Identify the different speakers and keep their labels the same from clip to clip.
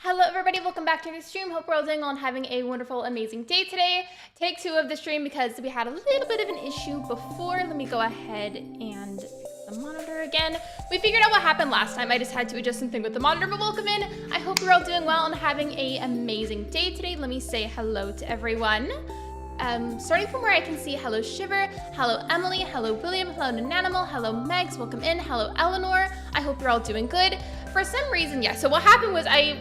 Speaker 1: Hello everybody, welcome back to the stream. Hope we're all doing well and having a wonderful, amazing day today. Take 2 of the stream because we had a little bit of an issue before. Let me go ahead and fix the monitor again. We figured out what happened last time. I just had to adjust something with the monitor, but welcome in. I hope you're all doing well and having an amazing day today. Let me say hello to everyone. Starting from where I can see, hello Shiver, hello Emily, hello William, hello Nananimal, hello Megs, welcome in, hello Eleanor. I hope you're all doing good. For some reason, yeah, so what happened was I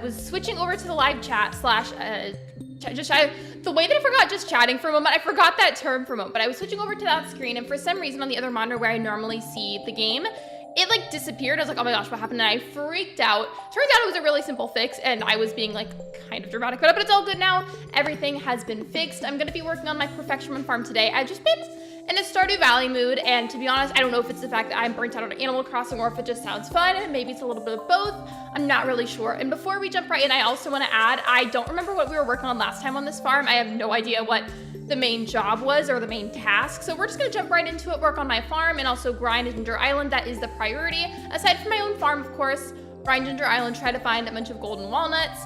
Speaker 1: was switching over to the live chat slash, the way that I forgot just chatting for a moment, I forgot that term for a moment, but I was switching over to that screen, and for some reason on the other monitor where I normally see the game, it like disappeared. I was like, oh my gosh, what happened? And I freaked out. Turns out it was a really simple fix, and I was being like kind of dramatic about it, but it's all good now. Everything has been fixed. I'm gonna be working on my Perfection Run farm today. I've just been in a Stardew Valley mood, and to be honest, I don't know if it's the fact that I'm burnt out on Animal Crossing or if it just sounds fun. Maybe it's a little bit of both. I'm not really sure. And before we jump right in, I also want to add, I don't remember what we were working on last time on this farm. I have no idea what the main job was or the main task. So we're just gonna jump right into it, work on my farm, and also grind Ginger Island. That is the priority. Aside from my own farm, of course, grind Ginger Island, try to find a bunch of golden walnuts.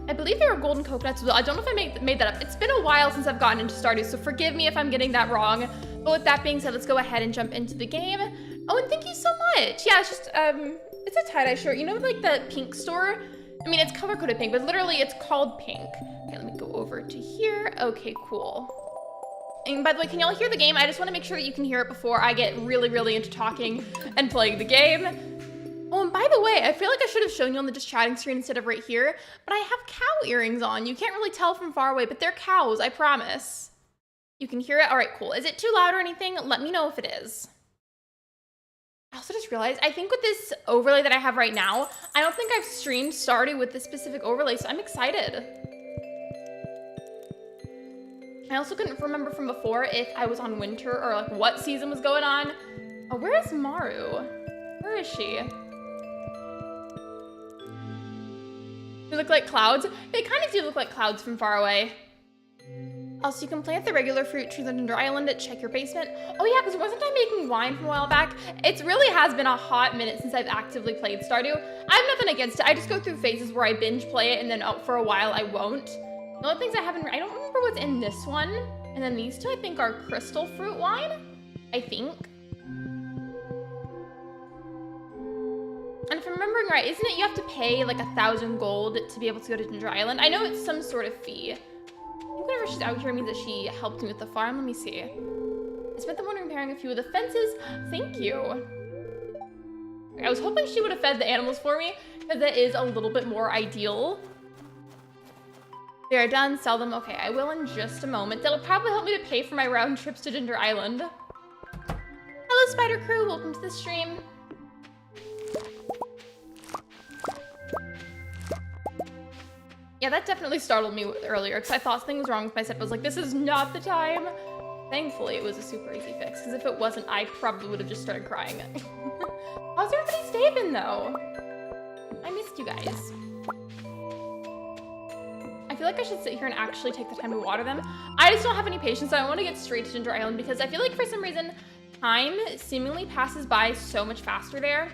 Speaker 1: I believe they were golden coconuts as well. I don't know if I made that up. It's been a while since I've gotten into Stardew, so forgive me if I'm getting that wrong. But with that being said, let's go ahead and jump into the game. Oh, and thank you so much. Yeah, it's just, it's a tie-dye shirt. You know, like the pink store? I mean, it's color-coded pink, but literally it's called pink. Okay, let me go over to here. Okay, cool. And by the way, can y'all hear the game? I just want to make sure that you can hear it before I get really, really into talking and playing the game. Oh, and by the way, I feel like I should have shown you on the just chatting screen instead of right here, but I have cow earrings on. You can't really tell from far away, but they're cows, I promise. You can hear it? All right, cool. Is it too loud or anything? Let me know if it is. I also just realized, I think with this overlay that I have right now, I don't think I've streamed Stardew with this specific overlay, so I'm excited. I also couldn't remember from before if I was on winter or like what season was going on. Oh, where is Maru? Where is she? They look like clouds. They kind of do look like clouds from far away. Also, you can plant the regular fruit trees on Ginger Island to check your basement. Oh yeah, because wasn't I making wine from a while back? It really has been a hot minute since I've actively played Stardew. I have nothing against it. I just go through phases where I binge play it and then for a while I won't. The only things I don't remember what's in this one. And then these two I think are crystal fruit wine, I think. And from remembering right, isn't it you have to pay like 1,000 gold to be able to go to Ginger Island? I know it's some sort of fee. I think whenever she's out here means that she helped me with the farm. Let me see. I spent the morning repairing a few of the fences. Thank you. I was hoping she would have fed the animals for me, because that is a little bit more ideal. They are done, sell them. Okay, I will in just a moment. That'll probably help me to pay for my round trips to Ginger Island. Hello, Spider Crew. Welcome to the stream. Yeah, that definitely startled me earlier, because I thought something was wrong with my setup. I was like, this is not the time. Thankfully, it was a super easy fix, because if it wasn't, I probably would have just started crying. How's everybody's day been, though? I missed you guys. I feel like I should sit here and actually take the time to water them. I just don't have any patience, so I want to get straight to Ginger Island, because I feel like for some reason, time seemingly passes by so much faster there.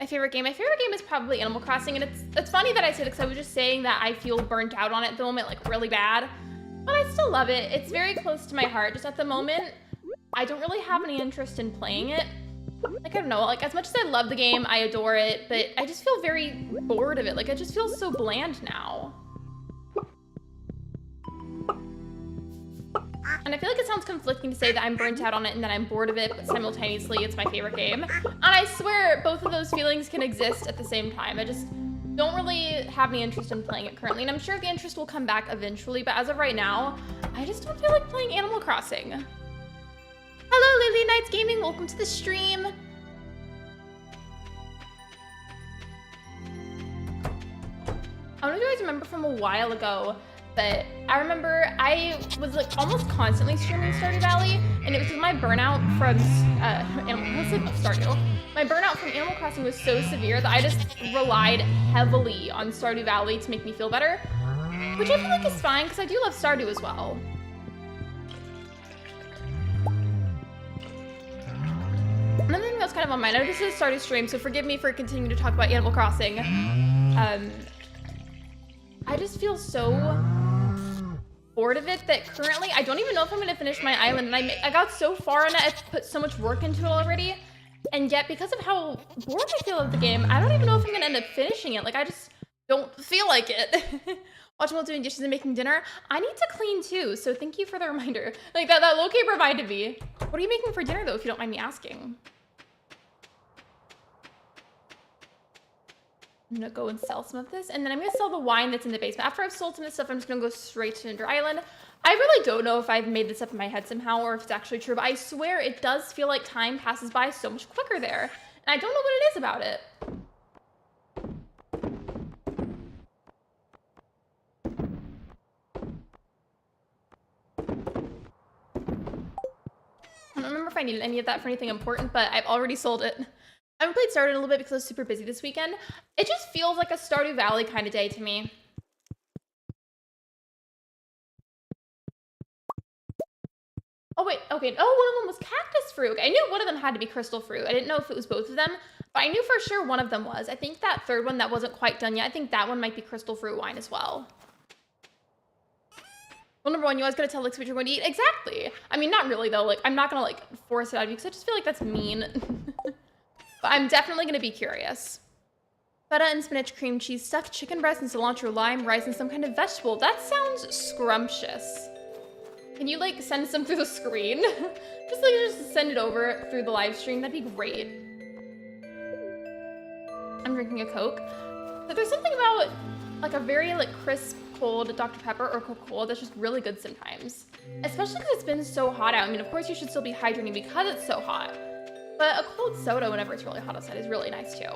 Speaker 1: My favorite game is probably Animal Crossing, and it's funny that I said it, because I was just saying that I feel burnt out on it at the moment, like really bad. But I still love it. It's very close to my heart. Just at the moment, I don't really have any interest in playing it. Like, I don't know, like, as much as I love the game, I adore it, but I just feel very bored of it. Like, it just feels so bland now. And I feel like it sounds conflicting to say that I'm burnt out on it and that I'm bored of it, but simultaneously, it's my favorite game. And I swear, both of those feelings can exist at the same time. I just don't really have any interest in playing it currently, and I'm sure the interest will come back eventually, but as of right now, I just don't feel like playing Animal Crossing. Hello, Lily Knights Gaming, welcome to the stream. I don't know if you guys remember from a while ago, but I remember I was like almost constantly streaming Stardew Valley, and it was just my burnout from Stardew. My burnout from Animal Crossing was so severe that I just relied heavily on Stardew Valley to make me feel better, which I feel like is fine because I do love Stardew as well. Another thing that was kind of on my mind, I know this is a Stardew stream, so forgive me for continuing to talk about Animal Crossing. I just feel so bored of it that currently I don't even know if I'm going to finish my island, and I got so far in it, I put so much work into it already, and yet because of how bored I feel of the game, I don't even know if I'm going to end up finishing it. Like, I just don't feel like it. Watching while doing dishes and making dinner. I need to clean too, so thank you for the reminder. Like, that low-key reminded me. What are you making for dinner though, if you don't mind me asking? I'm gonna go and sell some of this, and then I'm gonna sell the wine that's in the basement. After I've sold some of this stuff, I'm just gonna go straight to Ginger Island. I really don't know if I've made this up in my head somehow or if it's actually true, but I swear it does feel like time passes by so much quicker there. And I don't know what it is about it. I don't remember if I needed any of that for anything important, but I've already sold it. I haven't played Stardew in a little bit because I was super busy this weekend. It just feels like a Stardew Valley kind of day to me. Oh wait, okay. Oh, one of them was cactus fruit. I knew one of them had to be crystal fruit. I didn't know if it was both of them, but I knew for sure one of them was. I think that third one that wasn't quite done yet, I think that one might be crystal fruit wine as well. Well, number one, you always gotta tell Lexi what you're going to eat. Exactly. I mean, not really though. Like, I'm not gonna like force it out of you because I just feel like that's mean. But I'm definitely gonna be curious. Feta and spinach, cream cheese, stuffed chicken breast, and cilantro, lime, rice, and some kind of vegetable. That sounds scrumptious. Can you like send some through the screen? just send it over through the live stream. That'd be great. I'm drinking a Coke. But there's something about like a very like crisp, cold Dr. Pepper or Coca-Cola that's just really good sometimes. Especially because it's been so hot out. I mean, of course you should still be hydrating because it's so hot. But a cold soda whenever it's really hot outside is really nice too.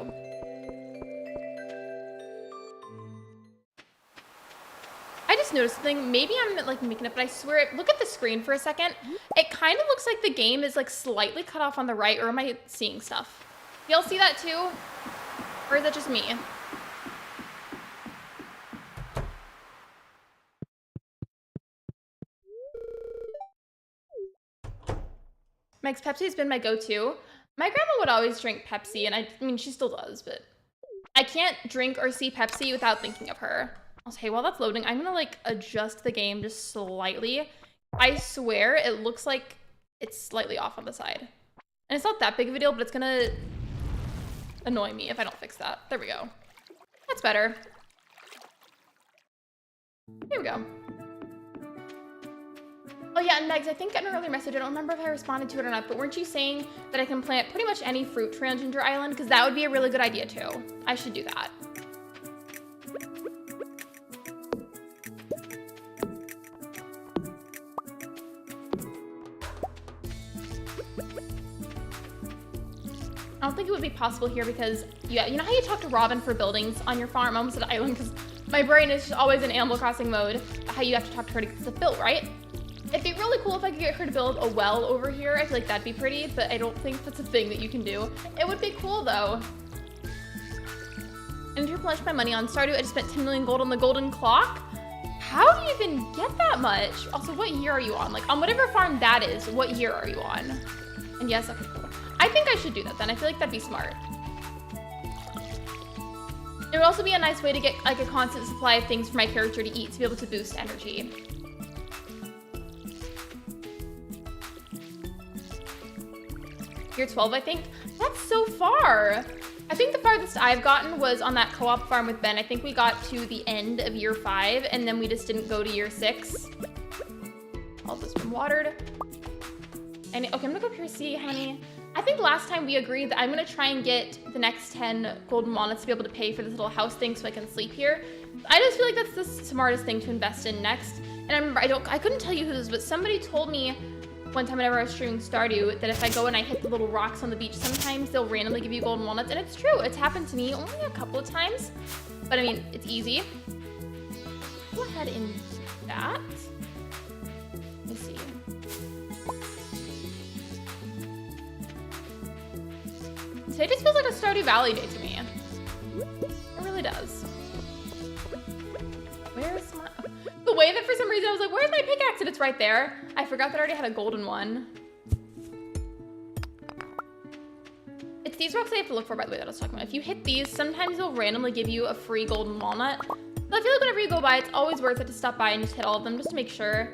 Speaker 1: I just noticed something. Maybe I'm like making it, but I swear, look at the screen for a second. It kind of looks like the game is like slightly cut off on the right, or am I seeing stuff? Y'all see that too? Or is that just me? Mike's Pepsi has been my go-to. My grandma would always drink Pepsi, and I mean, she still does, but I can't drink or see Pepsi without thinking of her. I'll say, while that's loading, I'm gonna like adjust the game just slightly. I swear it looks like it's slightly off on the side. And it's not that big of a deal, but it's gonna annoy me if I don't fix that. There we go. That's better. Here we go. Oh yeah, and Megs, I think in an earlier message, I don't remember if I responded to it or not, but weren't you saying that I can plant pretty much any fruit tree on Ginger Island? Because that would be a really good idea too. I should do that. I don't think it would be possible here because, yeah, you know how you talk to Robin for buildings on your farm? I almost said island because my brain is just always in Animal Crossing mode. How you have to talk to her to get stuff built, right? It'd be really cool if I could get her to build a well over here. I feel like that'd be pretty, but I don't think that's a thing that you can do. It would be cool though. And to replenish my money on Stardew, I just spent 10 million gold on the golden clock. How do you even get that much? Also, what year are you on? Like on whatever farm that is, what year are you on? And yes, okay, cool. I think I should do that then. I feel like that'd be smart. It would also be a nice way to get like a constant supply of things for my character to eat to be able to boost energy. Year 12, I think. That's so far. I think the farthest I've gotten was on that co-op farm with Ben. I think we got to the end of year 5 and then we just didn't go to year 6. All this been watered. And okay, I'm gonna go up here see how many. I think last time we agreed that I'm gonna try and get the next 10 golden walnuts to be able to pay for this little house thing so I can sleep here. I just feel like that's the smartest thing to invest in next. And I remember, I couldn't tell you who this was, but somebody told me one time whenever I was streaming Stardew that if I go and I hit the little rocks on the beach, sometimes they'll randomly give you golden walnuts. And it's true, it's happened to me only a couple of times. But I mean, it's easy. Go ahead and do that. Let me see. Today just feels like a Stardew Valley day to me. It really does. Where's my... The way that for some reason I was like, where's my pickaxe? And it's right there. I forgot that I already had a golden one. It's these rocks I have to look for, by the way, that I was talking about. If you hit these, sometimes they'll randomly give you a free golden walnut. So I feel like whenever you go by, it's always worth it to stop by and just hit all of them just to make sure.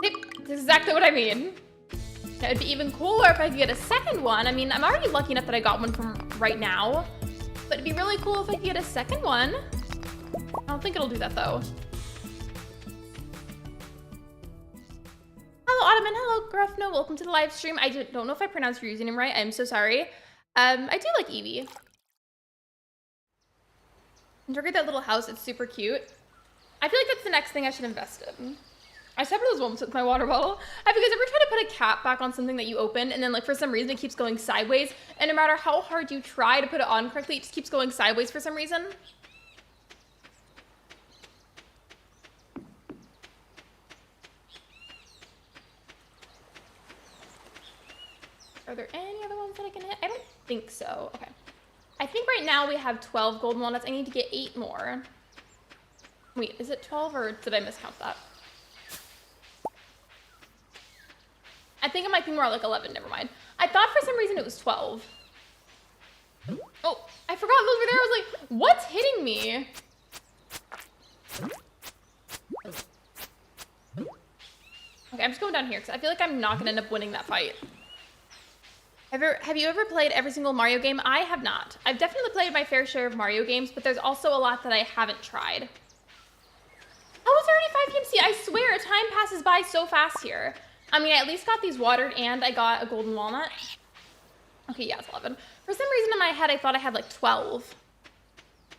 Speaker 1: Yep, that's exactly what I mean. It'd be even cooler if I could get a second one. I mean, I'm already lucky enough that I got one from right now, but it'd be really cool if I could get a second one. I don't think it'll do that though. Hello, Ottoman. Hello, Gruffno. Welcome to the live stream. I don't know if I pronounced your username right. I'm so sorry. I do like Eevee. And look at that little house. It's super cute. I feel like that's the next thing I should invest in. I severed those once with my water bottle. Have you guys ever tried to put a cap back on something that you open and then like for some reason it keeps going sideways and no matter how hard you try to put it on correctly, it just keeps going sideways for some reason? Are there any other ones that I can hit? I don't think so. Okay. I think right now we have 12 golden walnuts. I need to get 8 more. Wait, is it 12 or did I miscount that? I think it might be more like 11, never mind. I thought for some reason it was 12. Oh, I forgot those were there. I was like, what's hitting me? Okay, I'm just going down here because I feel like I'm not gonna end up winning that fight. Have you ever played every single Mario game? I have not. I've definitely played my fair share of Mario games, but there's also a lot that I haven't tried. Oh, it's already 5 p.m. See, I swear, time passes by so fast here. I mean, I at least got these watered and I got a golden walnut. Okay, yeah, it's 11. For some reason in my head, I thought I had like 12.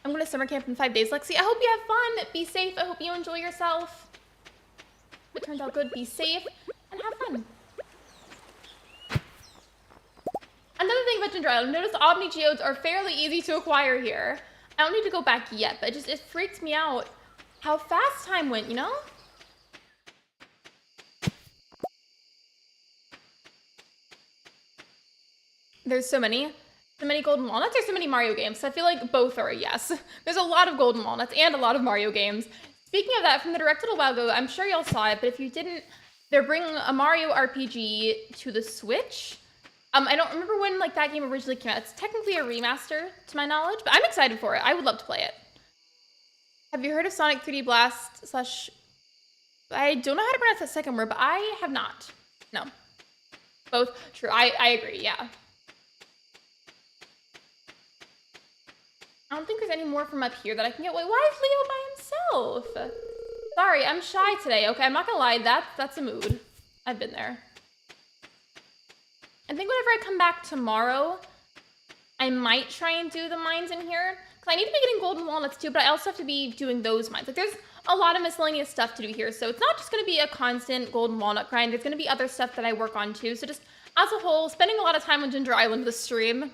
Speaker 1: I'm going to summer camp in 5 days, Lexi. I hope you have fun. Be safe. I hope you enjoy yourself. If it turns out good, be safe and have fun. Another thing about Ginger Island, notice Omni Geodes are fairly easy to acquire here. I don't need to go back yet, but it freaked me out how fast time went, you know? There's so many golden walnuts. There's so many Mario games. So I feel like both are a yes. There's a lot of golden walnuts and a lot of Mario games. Speaking of that, from the direct little while ago, I'm sure y'all saw it, but if you didn't, they're bringing a Mario RPG to the Switch. I don't remember when like that game originally came out. It's technically a remaster to my knowledge, but I'm excited for it. I would love to play it. Have you heard of Sonic 3D Blast slash... I don't know how to pronounce that second word, but I have not. No. Both. True. I agree, yeah. I don't think there's any more from up here that I can get. Wait, why is Leo by himself? Sorry, I'm shy today. Okay, I'm not gonna lie. That's a mood. I've been there. I think whenever I come back tomorrow, I might try and do the mines in here. Because I need to be getting golden walnuts too, but I also have to be doing those mines. Like, there's a lot of miscellaneous stuff to do here. So it's not just gonna be a constant golden walnut grind. There's gonna be other stuff that I work on too. So just as a whole, spending a lot of time on Ginger Island this stream.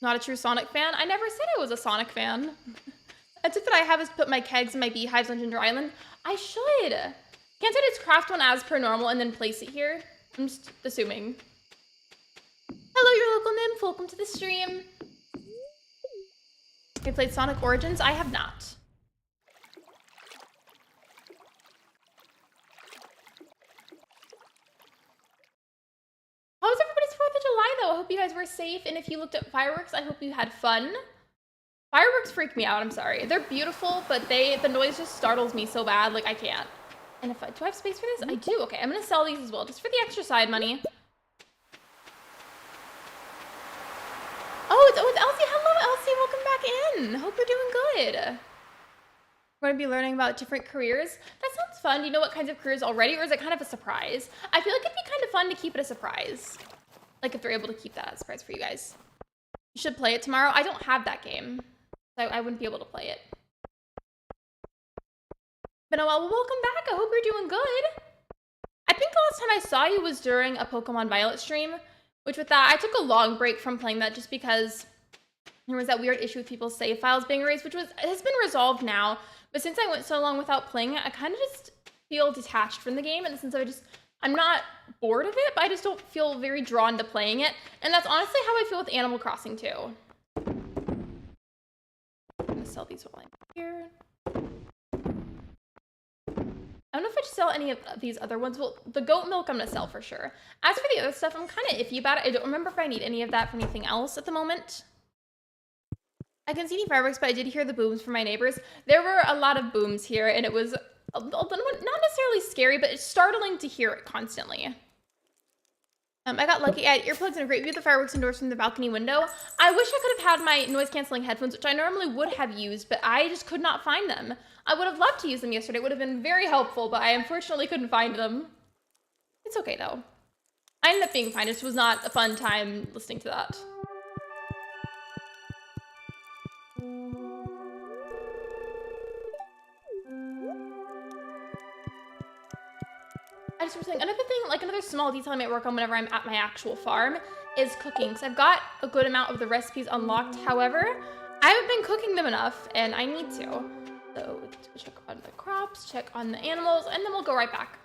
Speaker 1: Not a true Sonic fan. I never said I was a Sonic fan. A tip that I have is put my kegs and my beehives on Ginger Island. I should. Can't I just craft one as per normal and then place it here? I'm just assuming. Hello, your local nymph. Welcome to the stream. Have you played Sonic Origins? I have not. How was everybody's 4th of July, though? I hope you guys were safe, and if you looked at fireworks, I hope you had fun. Fireworks freak me out, I'm sorry. They're beautiful, but the noise just startles me so bad, like, I can't. And do I have space for this? I do. Okay, I'm gonna sell these as well, just for the extra side money. Oh, it's Elsie. Hello, Elsie. Welcome back in. Hope you're doing good. We're going to be learning about different careers. That sounds fun. Do you know what kinds of careers already, or is it kind of a surprise? I feel like it'd be kind of fun to keep it a surprise. Like, if they're able to keep that as a surprise for you guys. You should play it tomorrow. I don't have that game, so I wouldn't be able to play it. But Noelle, well, welcome back. I hope you're doing good. I think the last time I saw you was during a Pokemon Violet stream, which with that, I took a long break from playing that just because there was that weird issue with people's save files being erased, which has been resolved now. But since I went so long without playing it, I kind of just feel detached from the game in the sense of I'm not bored of it, but I just don't feel very drawn to playing it. And that's honestly how I feel with Animal Crossing too. I'm gonna sell these while I'm here. I don't know if I should sell any of these other ones. Well, the goat milk I'm gonna sell for sure. As for the other stuff, I'm kind of iffy about it. I don't remember if I need any of that for anything else at the moment. I couldn't see any fireworks, but I did hear the booms from my neighbors. There were a lot of booms here, and it was not necessarily scary, but it's startling to hear it constantly. I got lucky. I had earplugs and a great view of the fireworks indoors from the balcony window. I wish I could have had my noise-canceling headphones, which I normally would have used, but I just could not find them. I would have loved to use them yesterday. It would have been very helpful, but I unfortunately couldn't find them. It's okay, though. I ended up being fine. It just was not a fun time listening to that. I just was saying, another thing, like another small detail I might work on whenever I'm at my actual farm is cooking. Because I've got a good amount of the recipes unlocked. However, I haven't been cooking them enough, and I need to. So check on the crops, check on the animals, and then we'll go right back.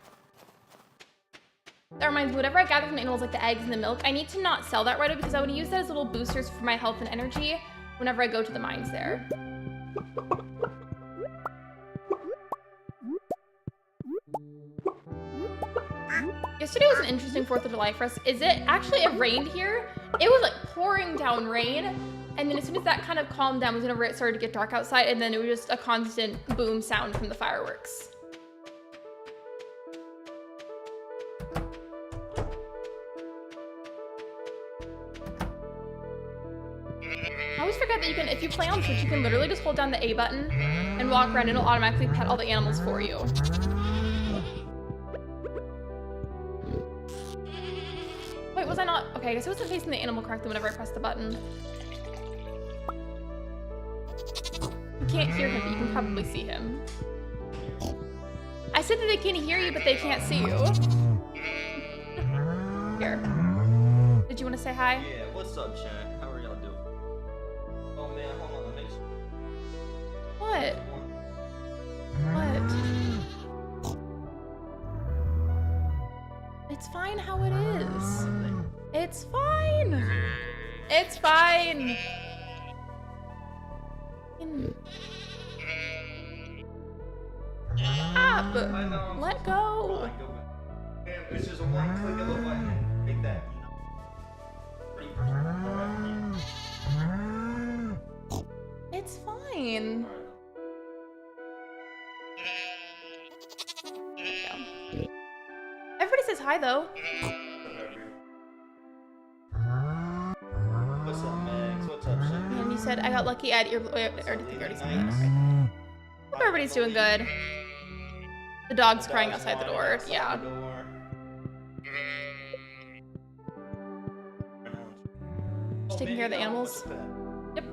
Speaker 1: That reminds me, whatever I gather from the animals, like the eggs and the milk, I need to not sell that right away because I want to use that as little boosters for my health and energy whenever I go to the mines there. Yesterday was an interesting 4th of July for us. It rained here. It was like pouring down rain. And then as soon as that kind of calmed down was whenever it started to get dark outside, and then it was just a constant boom sound from the fireworks. I always forget that you can, if you play on Switch, you can literally just hold down the A button and walk around and it'll automatically pet all the animals for you. Wait, was I not? Okay, I guess I wasn't facing the animal correctly whenever I pressed the button. You can't hear him, but you can probably see him. I said that they can hear you, but they can't see you. Here. Did you want to say hi?
Speaker 2: Yeah, what's up, chat? How are y'all doing? Oh man, hold on, make sure.
Speaker 1: What? What? It's fine how it is. It's fine. It's fine. Stop. Let go.
Speaker 2: It's just a one click of a button. Make that.
Speaker 1: It's fine. Everybody says hi though. said I got lucky at your. Wait, I already think I already said that. Okay. Hope everybody's doing good. The dog's crying outside the door. Yeah. Just taking care of the animals. Yep.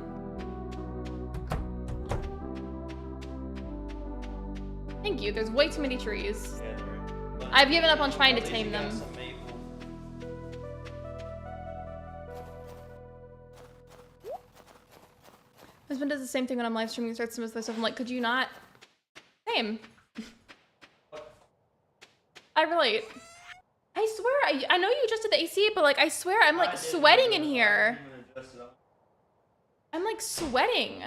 Speaker 1: Thank you. There's way too many trees. I've given up on trying to tame them. Husband does the same thing when I'm live streaming and starts to miss their stuff. I'm like, could you not? Same. I relate. I swear, I know you adjusted the AC, but like, I swear, I'm like sweating in here. I'm like sweating.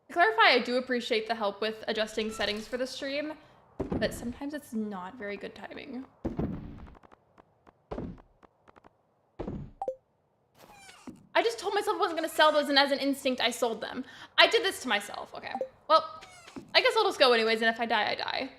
Speaker 1: To clarify, I do appreciate the help with adjusting settings for the stream, but sometimes it's not very good timing. I just told myself I wasn't gonna sell those, and as an instinct, I sold them. I did this to myself. Okay. Well, I guess I'll just go anyways, and if I die, I die.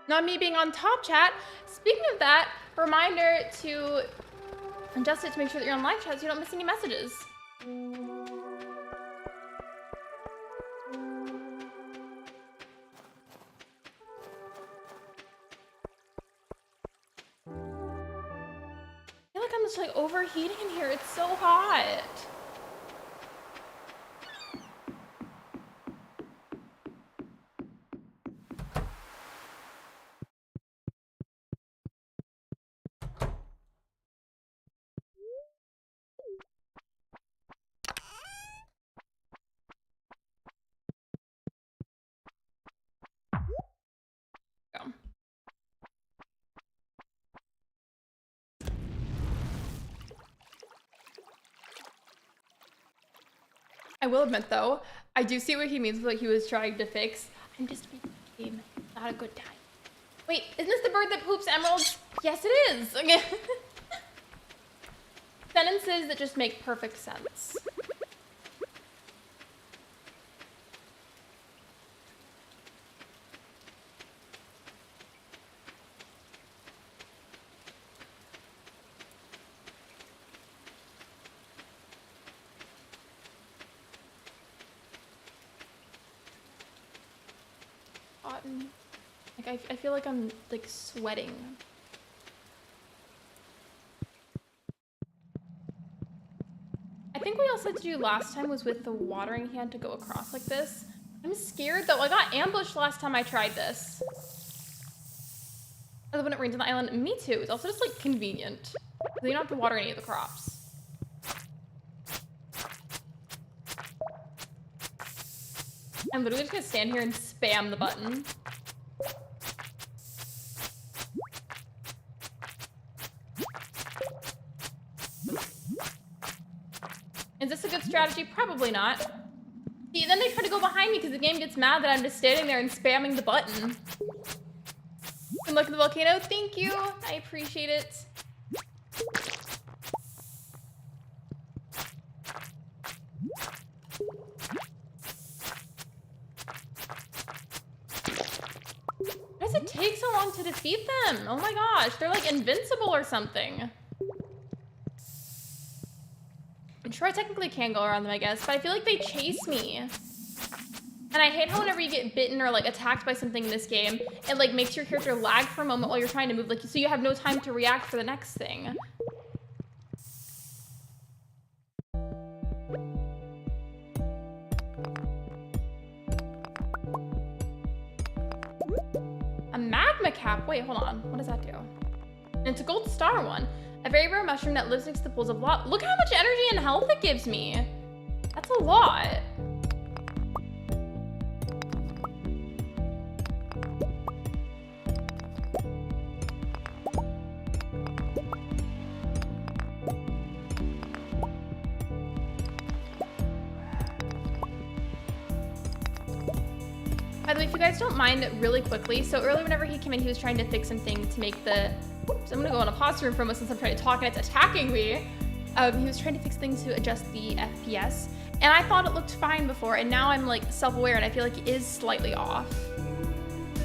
Speaker 1: Not me being on top chat. Speaking of that, reminder to adjust it to make sure that you're on live chat so you don't miss any messages. I feel like I'm just like overheating in here. It's so hot. I will admit though, I do see what he means with what he was trying to fix. I'm just making the game not a good time. Wait, isn't this the bird that poops emeralds? Yes, it is. Okay. Sentences that just make perfect sense. Like I feel like I'm like sweating. I think what we also had to do last time was with the watering can to go across like this. I'm scared though. I got ambushed last time I tried this. I love when it rains on the island. Me too. It's also just like convenient. So you don't have to water any of the crops. I'm literally just gonna stand here and spam the button. Is this a good strategy? Probably not. See, then they try to go behind me because the game gets mad that I'm just standing there and spamming the button. And look at the volcano. Thank you. I appreciate it. Why does it take so long to defeat them? Oh my gosh, they're like invincible or something. I'm sure I technically can go around them, I guess, but I feel like they chase me. And I hate how whenever you get bitten or like attacked by something in this game, it like makes your character lag for a moment while you're trying to move, like so you have no time to react for the next thing. A magma cap? Wait, hold on. What does that do? And it's a gold star one. A very rare mushroom that lives next to the pools of lava. Look how much energy and health it gives me. That's a lot. By the way, if you guys don't mind really quickly, so earlier whenever he came in, he was trying to fix something to make the, oops, I'm gonna go on a pause room for a moment since I'm trying to talk and it's attacking me. He was trying to fix things to adjust the FPS, And I thought it looked fine before, and now I'm like self-aware and I feel like it is slightly off.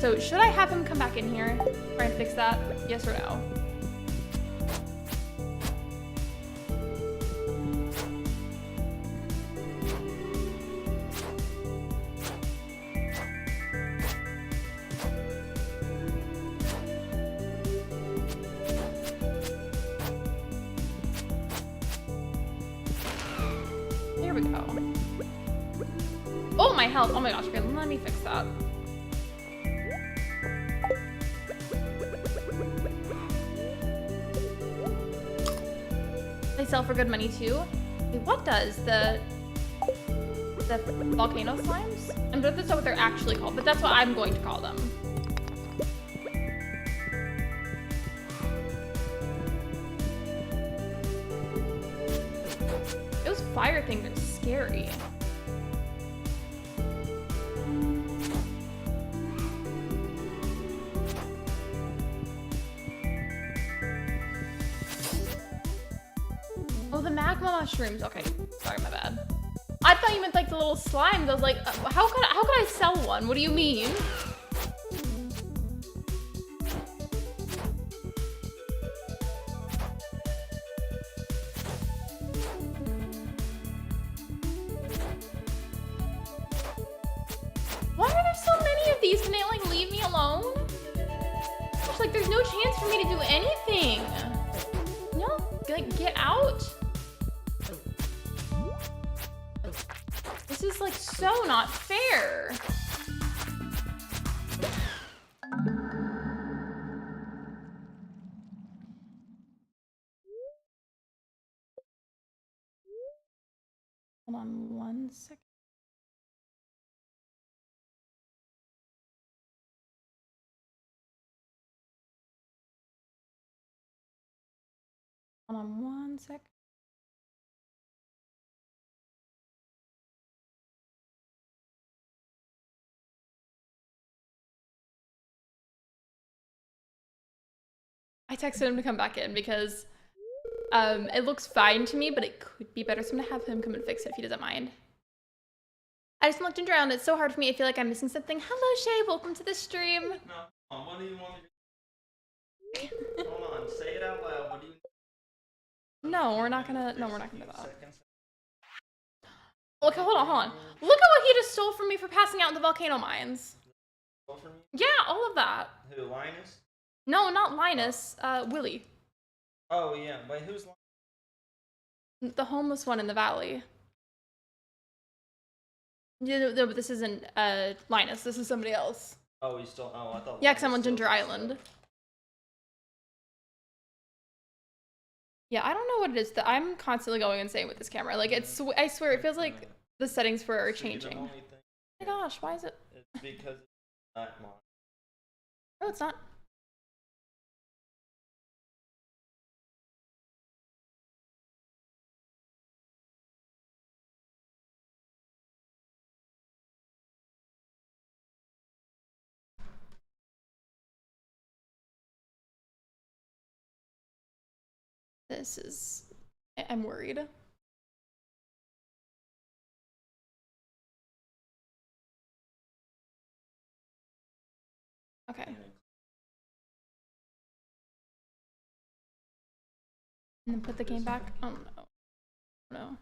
Speaker 1: So should I have him come back in here, try and fix that? Yes or no? There we go. Oh, my health. Oh my gosh, okay, let me fix that. They sell for good money too. Wait, what does the volcano slimes? I'm sure that's not what they're actually called, but that's what I'm going to call them. Those fire things are scary. Oh, the magma mushrooms. Okay, sorry, my bad. I thought you meant like the little slimes. I was like, how could I sell one? What do you mean? Why are there so many of these? Can they like leave me alone? Gosh, like there's no chance for me to do anything. No, like get out. This is like so not fair. Hold on one second. Hold on one sec. I texted him to come back in because it looks fine to me, but it could be better. So I'm gonna have him come and fix it if he doesn't mind. I just looked around. It's so hard for me. I feel like I'm missing something. Hello, Shay. Welcome to the stream.
Speaker 2: No, what do you want me to do? Hold on, say it out loud. What do you...
Speaker 1: No, we're not gonna do that. Okay, hold on. Look at what he just stole from me for passing out in the volcano mines.
Speaker 2: Stole from you?
Speaker 1: Yeah, all of that.
Speaker 2: Who, Linus?
Speaker 1: No, not Linus. Willie.
Speaker 2: Oh, yeah. Wait, who's Linus?
Speaker 1: The homeless one in the valley. Yeah, no, but this isn't Linus. This is somebody else.
Speaker 2: Oh, he's still... Oh, I thought...
Speaker 1: Yeah, because I'm on Ginger Island. Yeah, I don't know what it is that I'm constantly going insane with this camera. Like, it's... I swear, it feels like the settings for it are changing. Oh my gosh, why is it...
Speaker 2: It's because it's not mine.
Speaker 1: No, it's not. This is... I'm worried. Okay. And then put the game back. Oh no. No.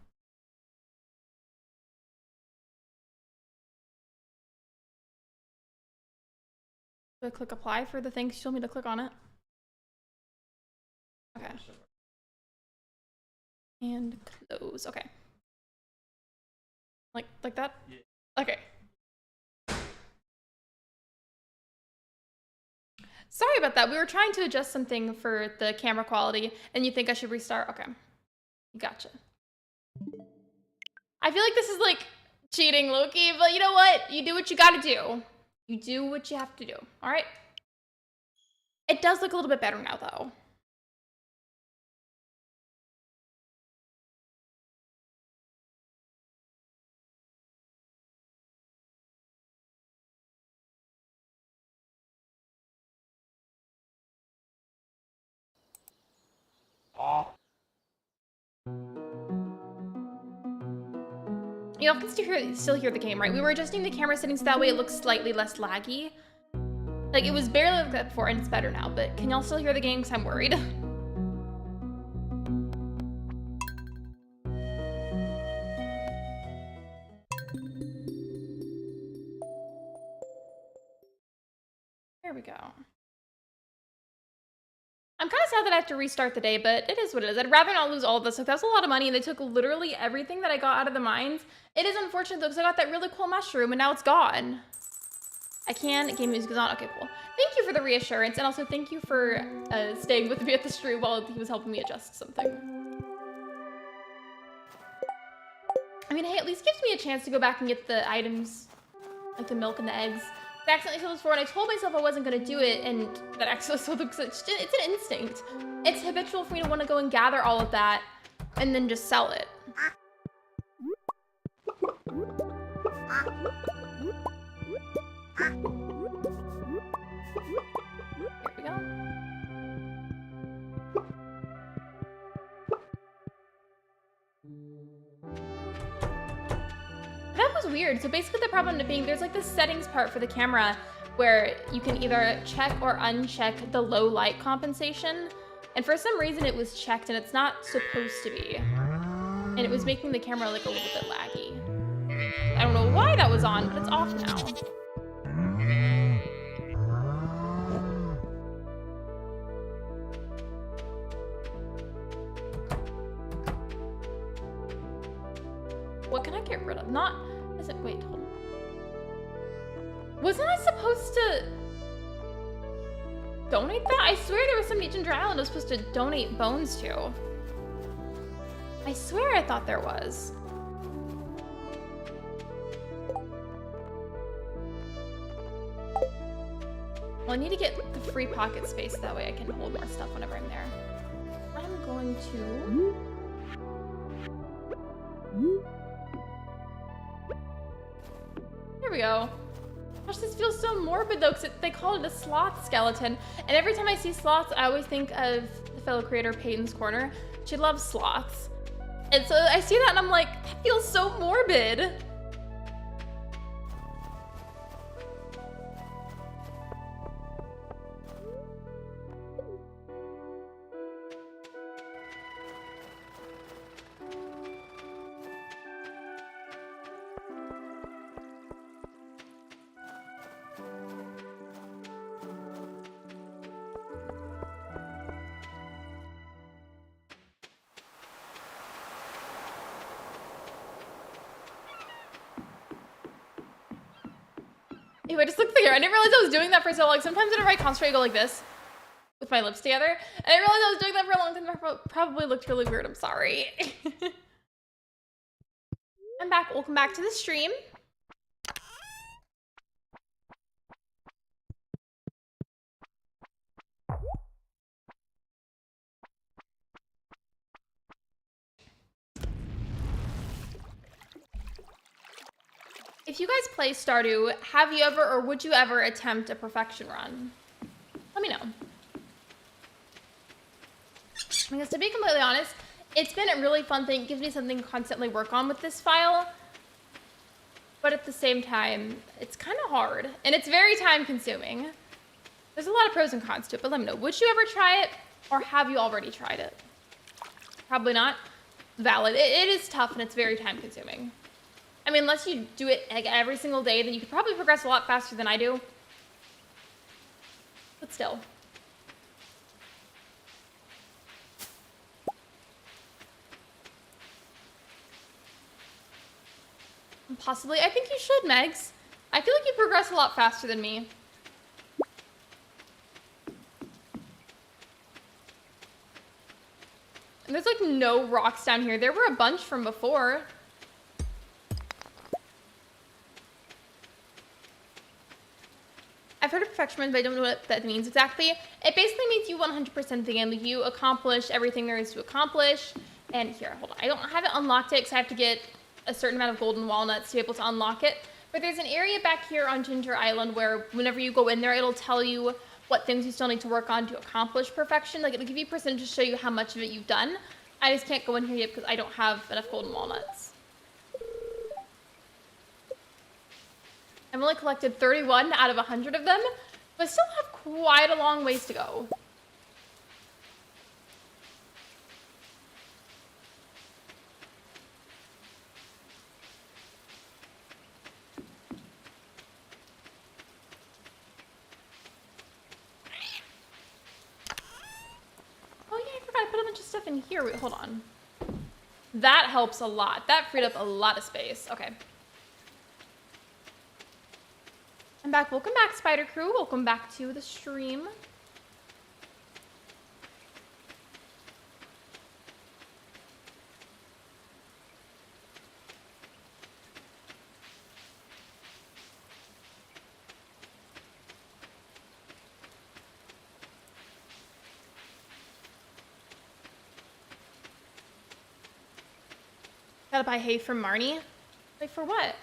Speaker 1: Do I click apply for the thing? She told me to click on it. Okay. And close. Okay. Like that? Yeah. Okay. Sorry about that. We were trying to adjust something for the camera quality, and you think I should restart? Okay. Gotcha. I feel like this is like cheating, Loki, but you know what? You do what you gotta do. You do what you have to do. All right? It does look a little bit better now, though. You all can still hear the game, right? We were adjusting the camera settings that way it looks slightly less laggy. Like, it was barely like that before, and it's better now, but can y'all still hear the game? Because I'm worried. There we go. I'm kind of sad that I have to restart the day, but it is what it is. I'd rather not lose all of this. Like, that's a lot of money, and they took literally everything that I got out of the mines. It is unfortunate, though, because I got that really cool mushroom, and now it's gone. I can. Game music is on. Okay, cool. Thank you for the reassurance, and also thank you for staying with me at the stream while he was helping me adjust something. I mean, hey, at least gives me a chance to go back and get the items, like the milk and the eggs. I accidentally sold this before, and I told myself I wasn't going to do it, and that I actually sold them because it's an instinct. It's habitual for me to want to go and gather all of that and then just sell it. Here we go. That was weird. So basically the problem ended up being there's like this settings part for the camera where you can either check or uncheck the low light compensation. And for some reason it was checked and it's not supposed to be. And it was making the camera like a little bit laggy. I don't know why that was on, but it's off now. What can I get rid of? Not, is it, wait, hold on. Wasn't I supposed to donate that? I swear there was some Ginger Island I was supposed to donate bones to. I swear I thought there was. Well, I need to get the free pocket space, that way I can hold more stuff whenever I'm there. I'm going to... There we go. Gosh, this feels so morbid though, because they call it a sloth skeleton. And every time I see sloths, I always think of the fellow creator, Peyton's Corner. She loves sloths. And so I see that and I'm like, that feels so morbid. Ew, I just looked there. I didn't realize I was doing that for so long. Sometimes whenever I concentrate, I go like this with my lips together. And I didn't realize I was doing that for a long time. I probably looked really weird. I'm sorry. I'm back. Welcome back to the stream. If you guys play Stardew, have you ever or would you ever attempt a perfection run? Let me know. Because to be completely honest, it's been a really fun thing. It gives me something to constantly work on with this file. But at the same time, it's kind of hard. And it's very time consuming. There's a lot of pros and cons to it, but let me know. Would you ever try it? Or have you already tried it? Probably not. Valid. It is tough and it's very time consuming. I mean, unless you do it like every single day, then you could probably progress a lot faster than I do. But still. Possibly. I think you should, Megs. I feel like you progress a lot faster than me. And there's like no rocks down here. There were a bunch from before. I've heard of perfection, but I don't know what that means exactly. It basically means you 100% the game. Like you accomplish everything there is to accomplish. And here, hold on. I haven't unlocked it because I have to get a certain amount of golden walnuts to be able to unlock it. But there's an area back here on Ginger Island where whenever you go in there, it'll tell you what things you still need to work on to accomplish perfection. Like it'll give you a percentage to show you how much of it you've done. I just can't go in here yet because I don't have enough golden walnuts. I've only collected 31 out of 100 of them, but still have quite a long ways to go. Oh yeah, I forgot I put a bunch of stuff in here. Wait, hold on. That helps a lot. That freed up a lot of space. Okay. I'm back. Welcome back, Spider Crew. Welcome back to the stream. Gotta buy hay from Marnie? Wait, for what?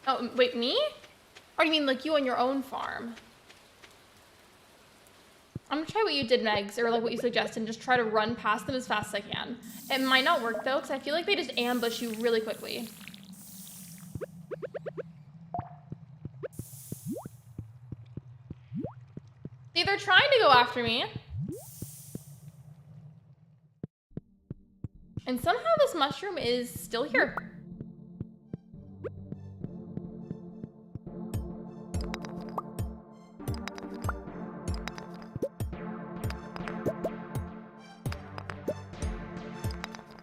Speaker 1: Oh, wait, me? Or do you mean like you on your own farm? I'm gonna try what you did, Megs, or like what you suggested, and just try to run past them as fast as I can. It might not work though, because I feel like they just ambush you really quickly. See, they're trying to go after me. And somehow this mushroom is still here.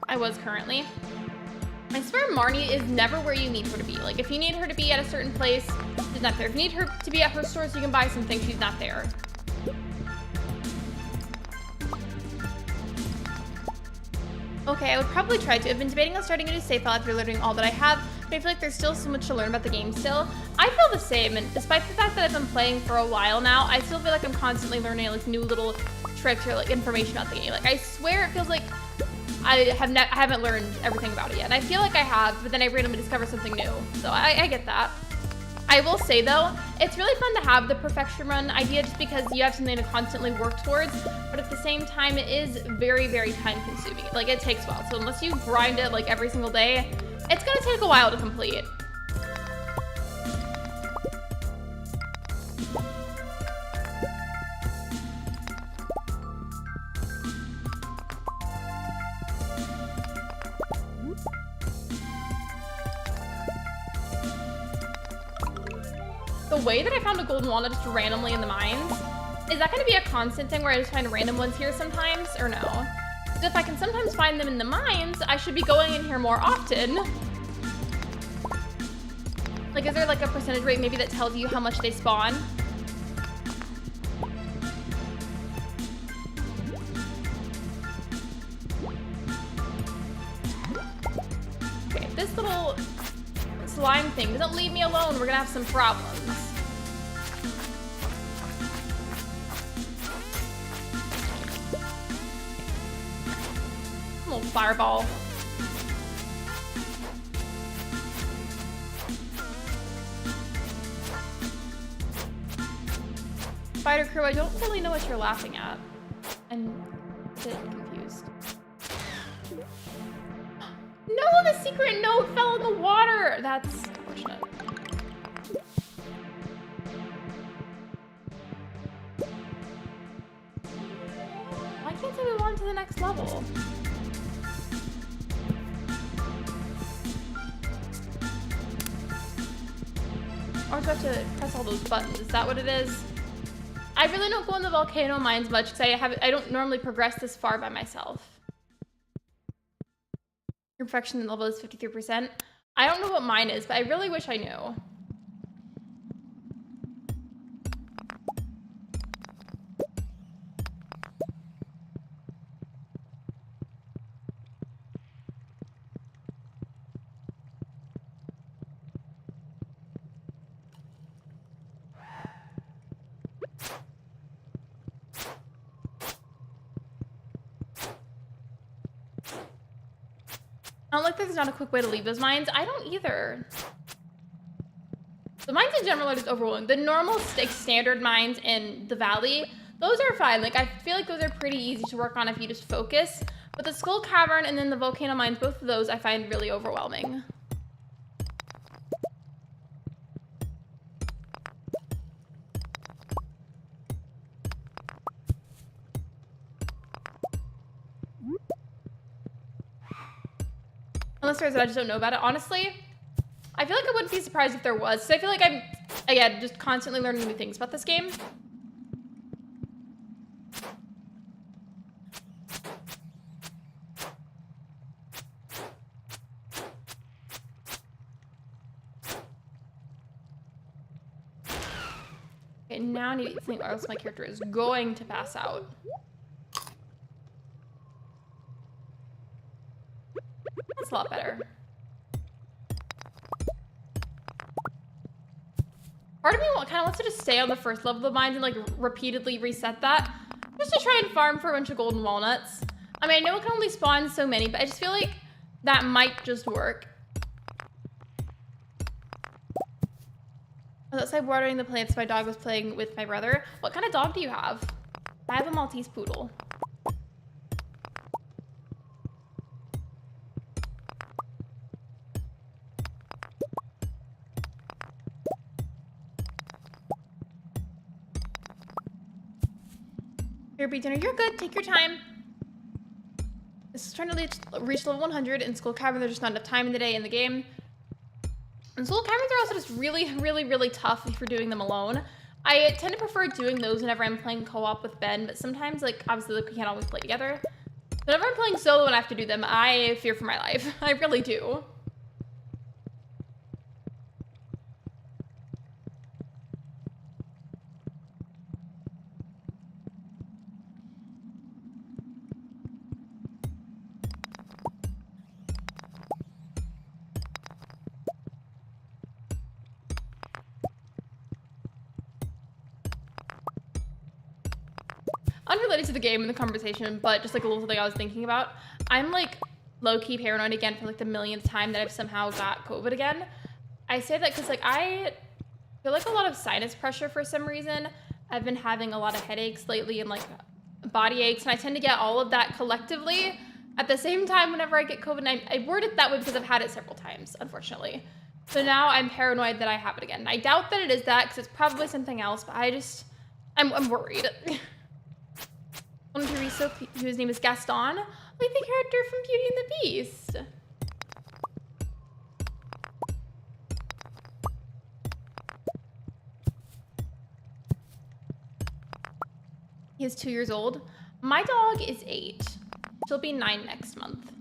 Speaker 1: I was currently. I swear Marnie is never where you need her to be. Like, if you need her to be at a certain place, she's not there. If you need her to be at her store so you can buy something, she's not there. Okay, I would probably try to. I've been debating on starting a new save file after learning all that I have, but I feel like there's still so much to learn about the game still. I feel the same, and despite the fact that I've been playing for a while now, I still feel like I'm constantly learning like new little tricks or like information about the game. Like, I swear it feels like I haven't learned everything about it yet. And I feel like I have, but then I randomly discover something new. So I get that. I will say though, it's really fun to have the perfection run idea just because you have something to constantly work towards, but at the same time it is very, very time consuming. Like, it takes a while. So unless you grind it like every single day, it's gonna take a while to complete. The way that I found a golden walnut just randomly in the mines, is that going to be a constant thing where I just find random ones here sometimes, or no? So if I can sometimes find them in the mines, I should be going in here more often. Like, is there like a percentage rate maybe that tells you how much they spawn? Okay, this little slime thing doesn't leave me alone. We're gonna have some problems. Little fireball. Spider Crew, I don't really know what you're laughing at. I'm a bit confused. No, the secret note fell in the water. That's unfortunate. Why can't I move on to the next level? Or do I have to press all those buttons? Is that what it is? I really don't go in the volcano mines much because I don't normally progress this far by myself. Your perfection level is 53%. I don't know what mine is, but I really wish I knew. I don't like that there's not a quick way to leave those mines. I don't either. The mines in general are just overwhelming. The normal standard mines in the valley, those are fine. Like, I feel like those are pretty easy to work on if you just focus. But the Skull Cavern and then the volcano mines, both of those I find really overwhelming. Unless there is, I just don't know about it. Honestly, I feel like I wouldn't be surprised if there was. So I feel like I'm, again, just constantly learning new things about this game. Okay, now I need to eat something or else my character is going to pass out. That's a lot better. Part of me kind of wants to just stay on the first level of mines and like repeatedly reset that. Just to try and farm for a bunch of golden walnuts. I mean, I know it can only spawn so many, but I just feel like that might just work. I was outside watering the plants. My dog was playing with my brother. What kind of dog do you have? I have a Maltese poodle. Here, be dinner. You're good. Take your time. This is trying to reach level 100 in Skull Cavern. There's just not enough time in the day in the game. And Skull Caverns are also just really, really, really tough if you're doing them alone. I tend to prefer doing those whenever I'm playing co-op with Ben, but sometimes, like, obviously, like, we can't always play together. Whenever I'm playing solo and I have to do them, I fear for my life. I really do. Unrelated to the game and the conversation, but just like a little something I was thinking about. I'm like low-key paranoid again for like the millionth time that I've somehow got COVID again. I say that because like I feel like a lot of sinus pressure for some reason. I've been having a lot of headaches lately and like body aches, and I tend to get all of that collectively at the same time whenever I get COVID. And I word it that way because I've had it several times, unfortunately. So now I'm paranoid that I have it again. I doubt that it is that because it's probably something else, but I'm worried. One of Teresa, whose name is Gaston, like the character from Beauty and the Beast. He is 2 years old. My dog is 8. She'll be 9 next month.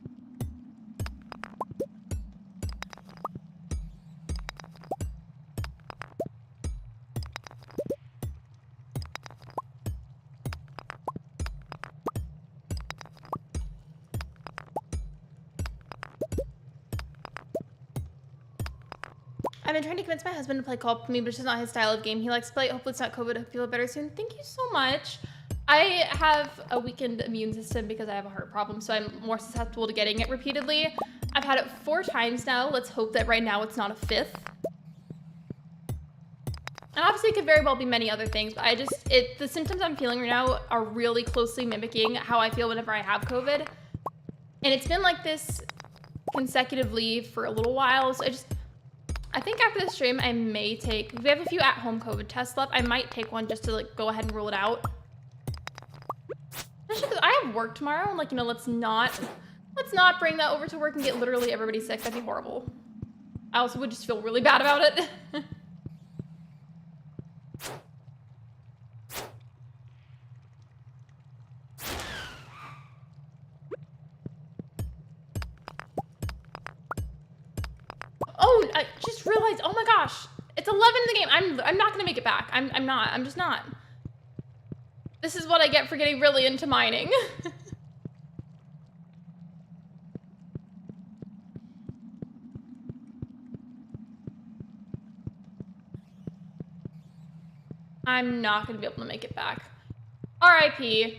Speaker 1: I've been trying to convince my husband to play co-op with me, but it's just not his style of game. He likes to play. Hopefully it's not COVID. I hope you feel better soon. Thank you so much. I have a weakened immune system because I have a heart problem, so I'm more susceptible to getting it repeatedly. I've had it 4 times now. Let's hope that right now it's not a 5th. And obviously it could very well be many other things, but the symptoms I'm feeling right now are really closely mimicking how I feel whenever I have COVID. And it's been like this consecutively for a little while, so I think after this stream, I may take, we have a few at-home COVID tests left. I might take one just to like go ahead and rule it out. Especially because I have work tomorrow, and like, you know, let's not bring that over to work and get literally everybody sick. That'd be horrible. I also would just feel really bad about it. Oh, I just realized, oh my gosh, it's 11 in the game. I'm not gonna make it back. I'm just not. This is what I get for getting really into mining. I'm not gonna be able to make it back. RIP.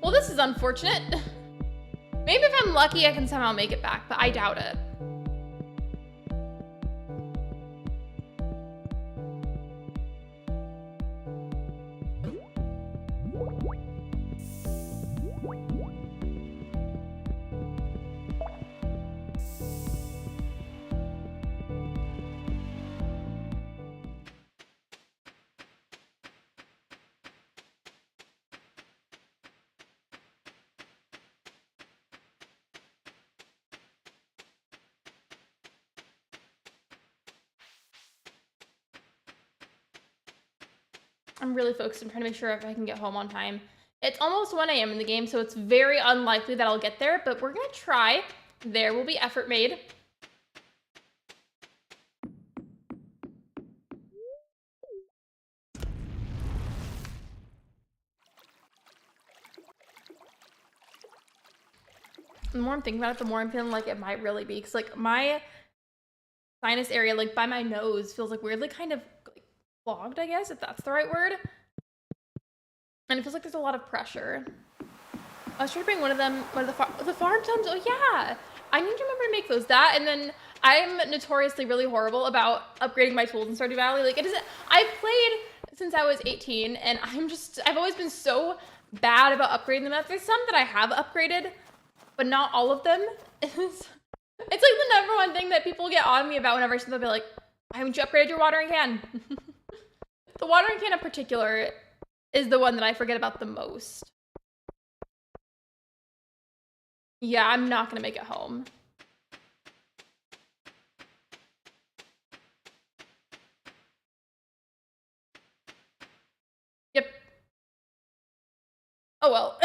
Speaker 1: Well, this is unfortunate. Maybe if I'm lucky, I can somehow make it back, but I doubt it. I'm really focused on trying to make sure if I can get home on time. It's almost 1 a.m. in the game, so it's very unlikely that I'll get there, but we're gonna try. There will be effort made. The more I'm thinking about it, the more I'm feeling like it might really be, because like my sinus area, like by my nose, feels like weirdly kind of like clogged, I guess, if that's the right word. And it feels like there's a lot of pressure. I was trying to bring one of the farm tums. Oh yeah, I need to remember to make those. That, and then I'm notoriously really horrible about upgrading my tools in Stardew Valley. Like, it isn't. I've played since I was 18, and I've always been so bad about upgrading them. There's some that I have upgraded, but not all of them. It's like the number one thing that people get on me about whenever I say, they'll be like, haven't you upgraded your watering can? The watering can in particular is the one that I forget about the most. Yeah, I'm not gonna make it home. Yep. Oh well.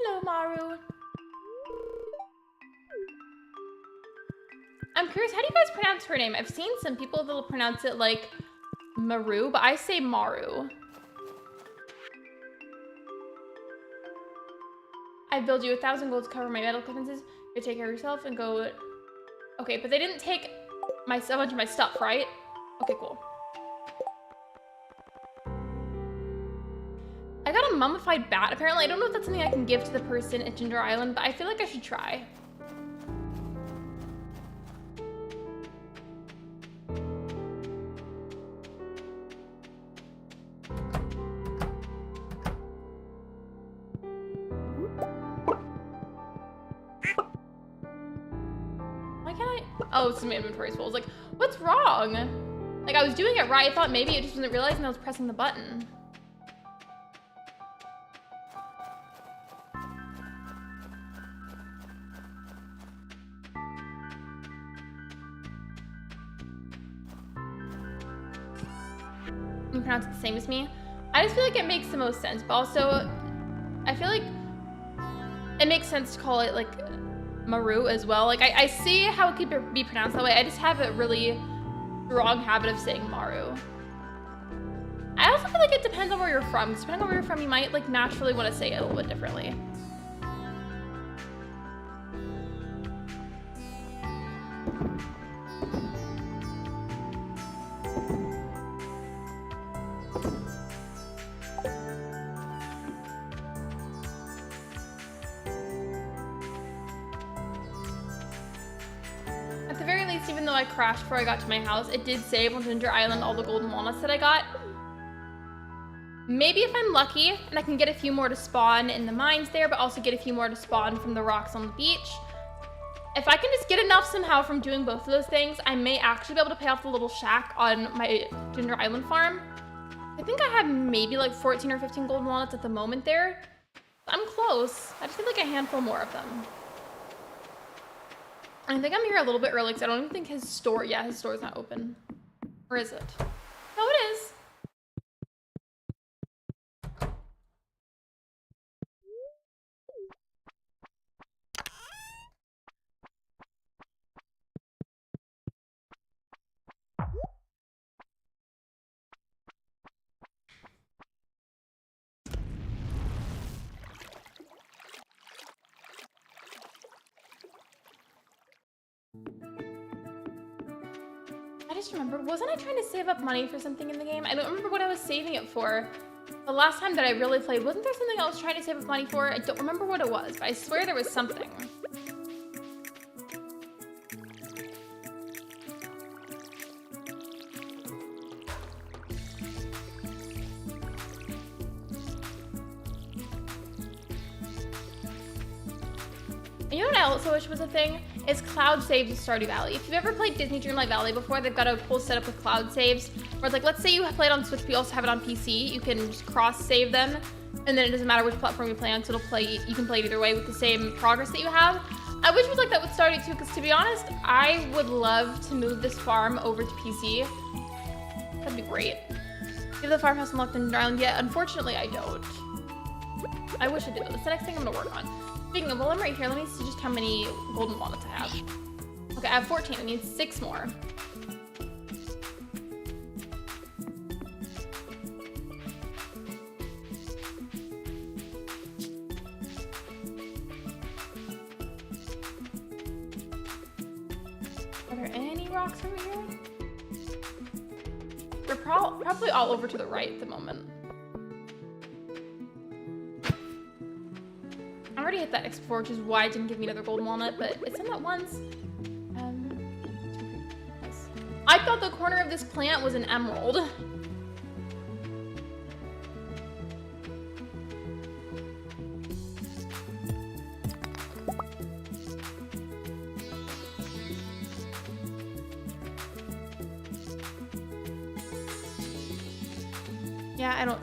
Speaker 1: Hello, Maru. I'm curious, how do you guys pronounce her name? I've seen some people that'll pronounce it like Maru, but I say Maru. I billed you 1,000 gold to cover my medical expenses. You take care of yourself and go. Okay, but they didn't take a bunch of my stuff, right? Okay, cool. I got a mummified bat, apparently. I don't know if that's something I can give to the person at Ginger Island, but I feel like I should try. Why can't I? Oh, it's my inventory's full. I was like, what's wrong? Like, I was doing it right. I thought maybe it just wasn't realizing I was pressing the button. You pronounce it the same as me. I just feel like it makes the most sense, but also I feel like it makes sense to call it like Maru as well. Like I see how it could be pronounced that way. I just have a really strong habit of saying Maru. I also feel like it depends on where you're from. Because depending on where you're from, you might like naturally want to say it a little bit differently. Even though I crashed before I got to my house, it did save on Ginger Island all the golden walnuts that I got. Maybe if I'm lucky and I can get a few more to spawn in the mines there, but also get a few more to spawn from the rocks on the beach. If I can just get enough somehow from doing both of those things, I may actually be able to pay off the little shack on my Ginger Island farm. I think I have maybe like 14 or 15 golden walnuts at the moment there. I'm close. I just need like a handful more of them. I think I'm here a little bit early because I don't even think his store, yeah, his store's not open. Or is it? No, it is. I just remembered, wasn't I trying to save up money for something in the game? I don't remember what I was saving it for. The last time that I really played, wasn't there something I was trying to save up money for? I don't remember what it was, but I swear there was something. And you know what I also wish was a thing? Is cloud saves in Stardew Valley. If you've ever played Disney Dreamlight Valley before, they've got a whole setup with cloud saves. Or it's like, let's say you play it on Switch, but you also have it on PC. You can just cross-save them, and then it doesn't matter which platform you play on, so you can play it either way with the same progress that you have. I wish it was like that with Stardew too, because to be honest, I would love to move this farm over to PC. That'd be great. Do the farmhouse unlocked in Island yet? Unfortunately, I don't. I wish I did. That's the next thing I'm gonna work on. Speaking of, well, I'm right here. Let me see just how many golden walnuts I have. Okay, I have 14. I need 6 more. Are there any rocks over here? They're probably all over to the right at the moment. I already hit that X before, which is why it didn't give me another golden walnut, but it's in that once. Nice. I thought the corner of this plant was an emerald.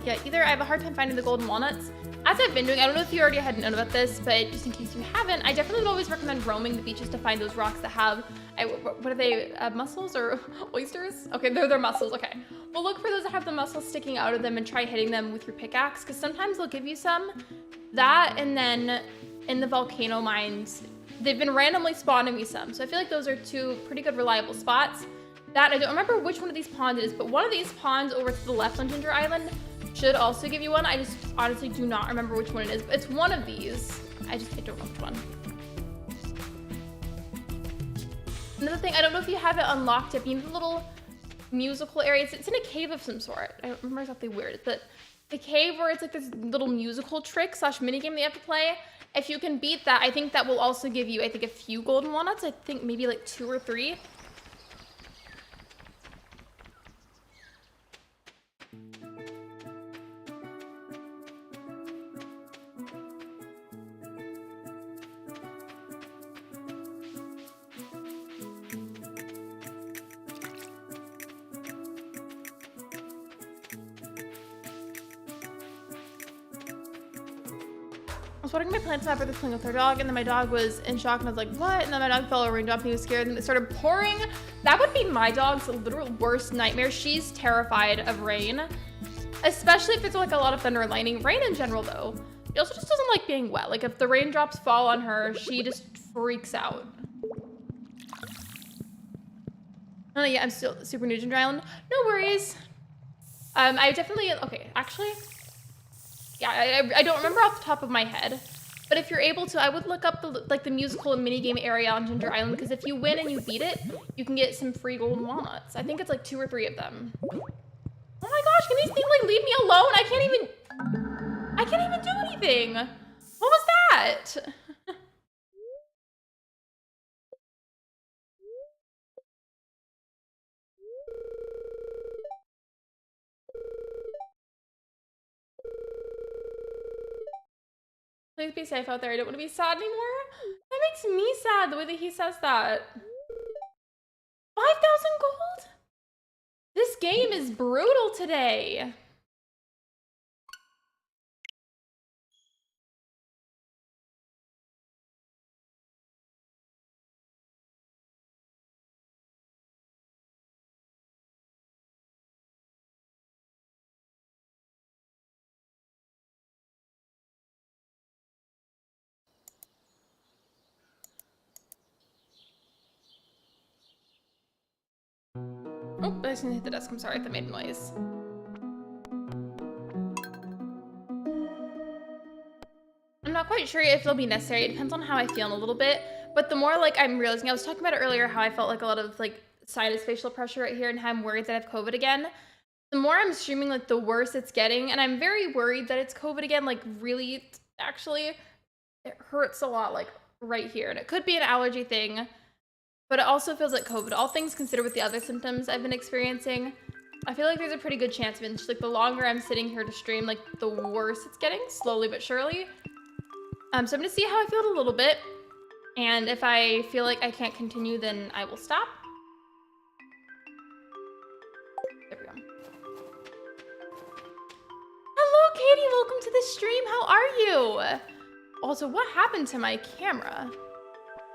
Speaker 1: Yeah, either I have a hard time finding the golden walnuts. As I've been doing, I don't know if you already had known about this, but just in case you haven't, I definitely would always recommend roaming the beaches to find those rocks that have, what are they, mussels or oysters? Okay, they're mussels, okay. Well, look for those that have the mussels sticking out of them and try hitting them with your pickaxe, because sometimes they'll give you some. That, and then in the volcano mines, they've been randomly spawning me some, so I feel like those are 2 pretty good reliable spots. That, I don't remember which one of these ponds it is, but one of these ponds over to the left on Ginger Island should also give you one. I just honestly do not remember which one it is, but it's one of these. I don't know which one. Another thing, I don't know if you have it unlocked yet, but you need a little musical area. It's in a cave of some sort. I don't remember exactly where it is, but the cave where it's like this little musical trick / minigame that you have to play. If you can beat that, I think that will also give you, I think, a few golden walnuts. I think maybe like 2 or 3. I was watering my plants and my brother was playing with our dog, and then my dog was in shock, and I was like, what? And then my dog fell over and dropped, and he was scared, and it started pouring. That would be my dog's literal worst nightmare. She's terrified of rain, especially if it's like a lot of thunder and lightning. Rain in general, though. She also just doesn't like being wet. Like, if the raindrops fall on her, she just freaks out. Oh, yeah, I'm still super new to Ginger Island. No worries. I definitely, okay, actually, yeah, I don't remember off the top of my head, but if you're able to, I would look up the musical and minigame area on Ginger Island, because if you win and you beat it, you can get some free golden walnuts. I think it's like 2 or 3 of them. Oh my gosh, can these things like leave me alone? I can't even do anything. What was that? Please be safe out there. I don't want to be sad anymore. That makes me sad, the way that he says that. 5,000 gold? This game is brutal today. Oh, I just hit the desk. I'm sorry if that made a noise. I'm not quite sure if it'll be necessary. It depends on how I feel in a little bit. But the more like I'm realizing, I was talking about it earlier, how I felt like a lot of like sinus facial pressure right here and how I'm worried that I have COVID again. The more I'm streaming, like the worse it's getting. And I'm very worried that it's COVID again. Like really, actually, it hurts a lot like right here. And it could be an allergy thing. But it also feels like COVID. All things considered with the other symptoms I've been experiencing, I feel like there's a pretty good chance of it. Just like the longer I'm sitting here to stream, like the worse it's getting, slowly but surely. So I'm gonna see how I feel in a little bit. And if I feel like I can't continue, then I will stop. There we go. welcome to the stream. How are you? Also, what happened to my camera?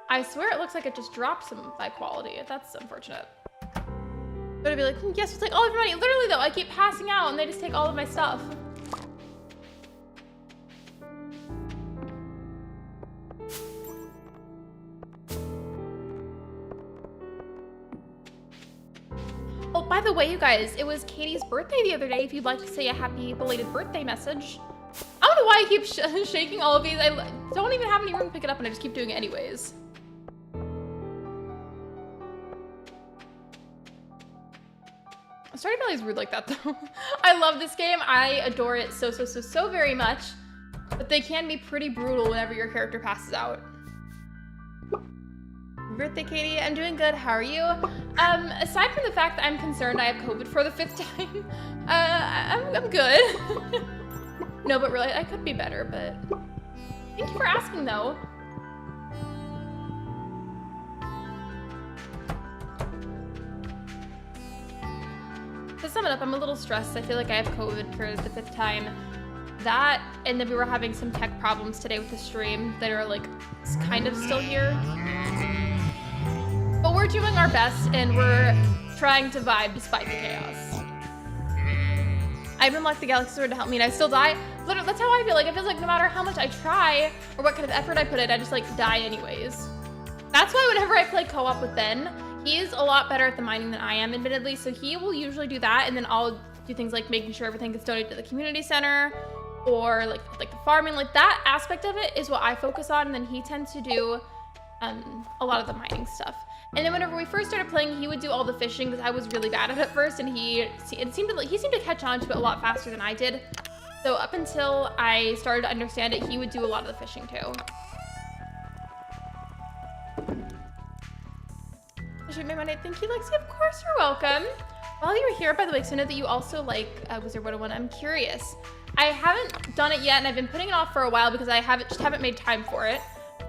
Speaker 1: I swear it looks like it just dropped some by quality. That's unfortunate. But I'd be like, yes, it's like all of your money. Literally though, I keep passing out and they just take all of my stuff. Oh, by the way, you guys, it was Katie's birthday the other day. If you'd like to say a happy belated birthday message. I don't know why I keep shaking all of these. I don't even have any room to pick it up and I just keep doing it anyways. Stardew Valley is weird like that though. I love this game. I adore it so very much. But they can be pretty brutal whenever your character passes out. Birthday, Katie. I'm doing good. How are you? Aside from the fact that I'm concerned I have COVID for the 5th time, I'm good. No, but really, I could be better, but thank you for asking though. To sum it up, I'm a little stressed. I feel like I have COVID for the 5th time. That, and then we were having some tech problems today with the stream that are like kind of still here. But we're doing our best and we're trying to vibe despite the chaos. I even like the Galaxy Sword to help me and I still die. Literally, that's how I feel. Like, it feels like no matter how much I try or what kind of effort I put in, I just like die anyways. That's why whenever I play co-op with Ben, he's a lot better at the mining than I am, admittedly. So he will usually do that and then I'll do things like making sure everything gets donated to the community center or like the farming. Like that aspect of it is what I focus on, and then he tends to do a lot of the mining stuff. And then whenever we first started playing, he would do all the fishing because I was really bad at it first, and he seemed to catch on to it a lot faster than I did. So up until I started to understand it, he would do a lot of the fishing too. Thank you, Lexi. Of course, you're welcome. While you were here, by the way, so I know that you also like Wizard 101. I'm curious. I haven't done it yet, and I've been putting it off for a while because I haven't made time for it.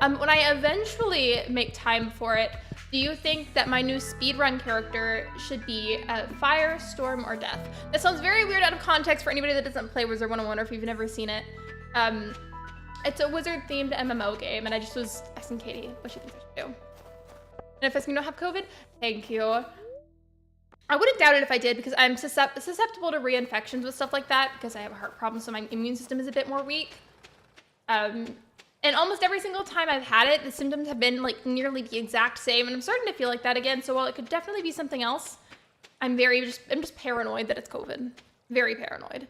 Speaker 1: When I eventually make time for it, do you think that my new speedrun character should be fire, storm, or death? That sounds very weird out of context for anybody that doesn't play Wizard 101 or if you've never seen it. It's a wizard-themed MMO game, and I just was asking Katie what she thinks I should do. And if it's me don't have COVID, thank you. I wouldn't doubt it if I did because I'm susceptible to reinfections with stuff like that because I have a heart problem, so my immune system is a bit more weak. And almost every single time I've had it, the symptoms have been like nearly the exact same, and I'm starting to feel like that again. So while it could definitely be something else, I'm just paranoid that it's COVID. Very paranoid.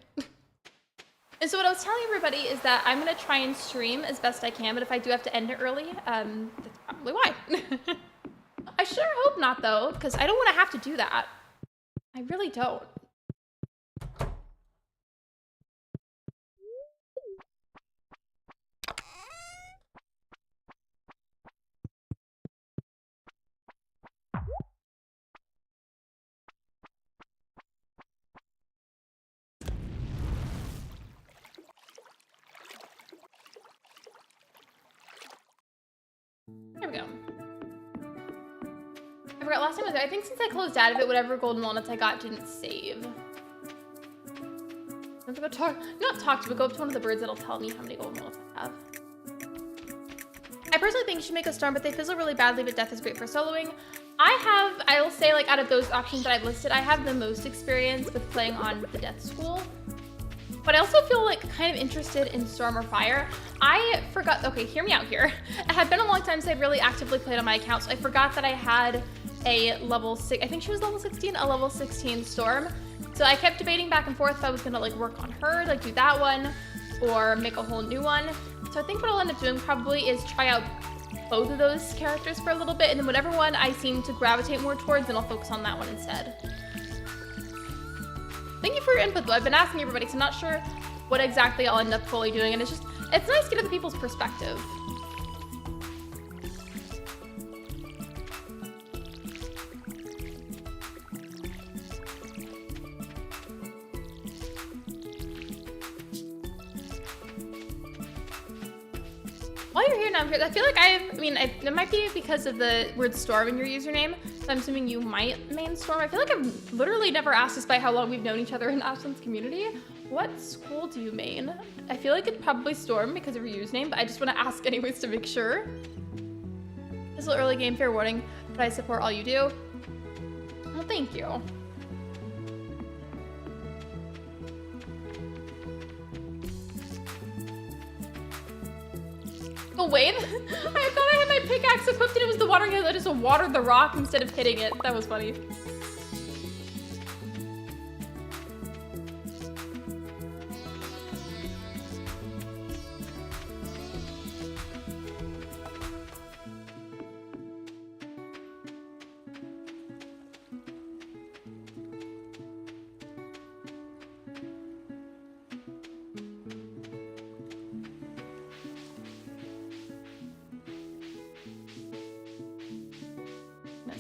Speaker 1: And so what I was telling everybody is that I'm gonna try and stream as best I can, but if I do have to end it early, that's probably why. I sure hope not though, because I don't want to have to do that. I really don't. There we go. I forgot last time I was there. I think since I closed out of it, whatever golden walnuts I got didn't save. I have to go not talk to, but go up to one of the birds that'll tell me how many golden walnuts I have. I personally think you should make a storm, but they fizzle really badly, but death is great for soloing. I will say, like, out of those options that I've listed, I have the most experience with playing on the death school. But I also feel like kind of interested in storm or fire. I forgot, okay, hear me out here. It had been a long time since I've really actively played on my account, so I forgot that I had a level 6, I think she was level 16, a level 16 storm. So I kept debating back and forth if I was gonna like work on her, like do that one, or make a whole new one. So I think what I'll end up doing probably is try out both of those characters for a little bit, and then whatever one I seem to gravitate more towards, then I'll focus on that one instead. Thank you for your input though. I've been asking everybody because I'm not sure what exactly I'll end up fully doing, and it's nice to get other people's perspective. While you're here now, I feel like it might be because of the word storm in your username, so I'm assuming you might main storm. I feel like I've literally never asked, despite how long we've known each other in Ashland's community, What school do you main? I feel like it's probably Storm because of your username, but I just want to ask anyways to make sure. This is an early game, fair warning, but I support all you do. Well, thank you. The way that I thought I had my pickaxe equipped and it was the watering hole. I just watered the rock instead of hitting it. That was funny.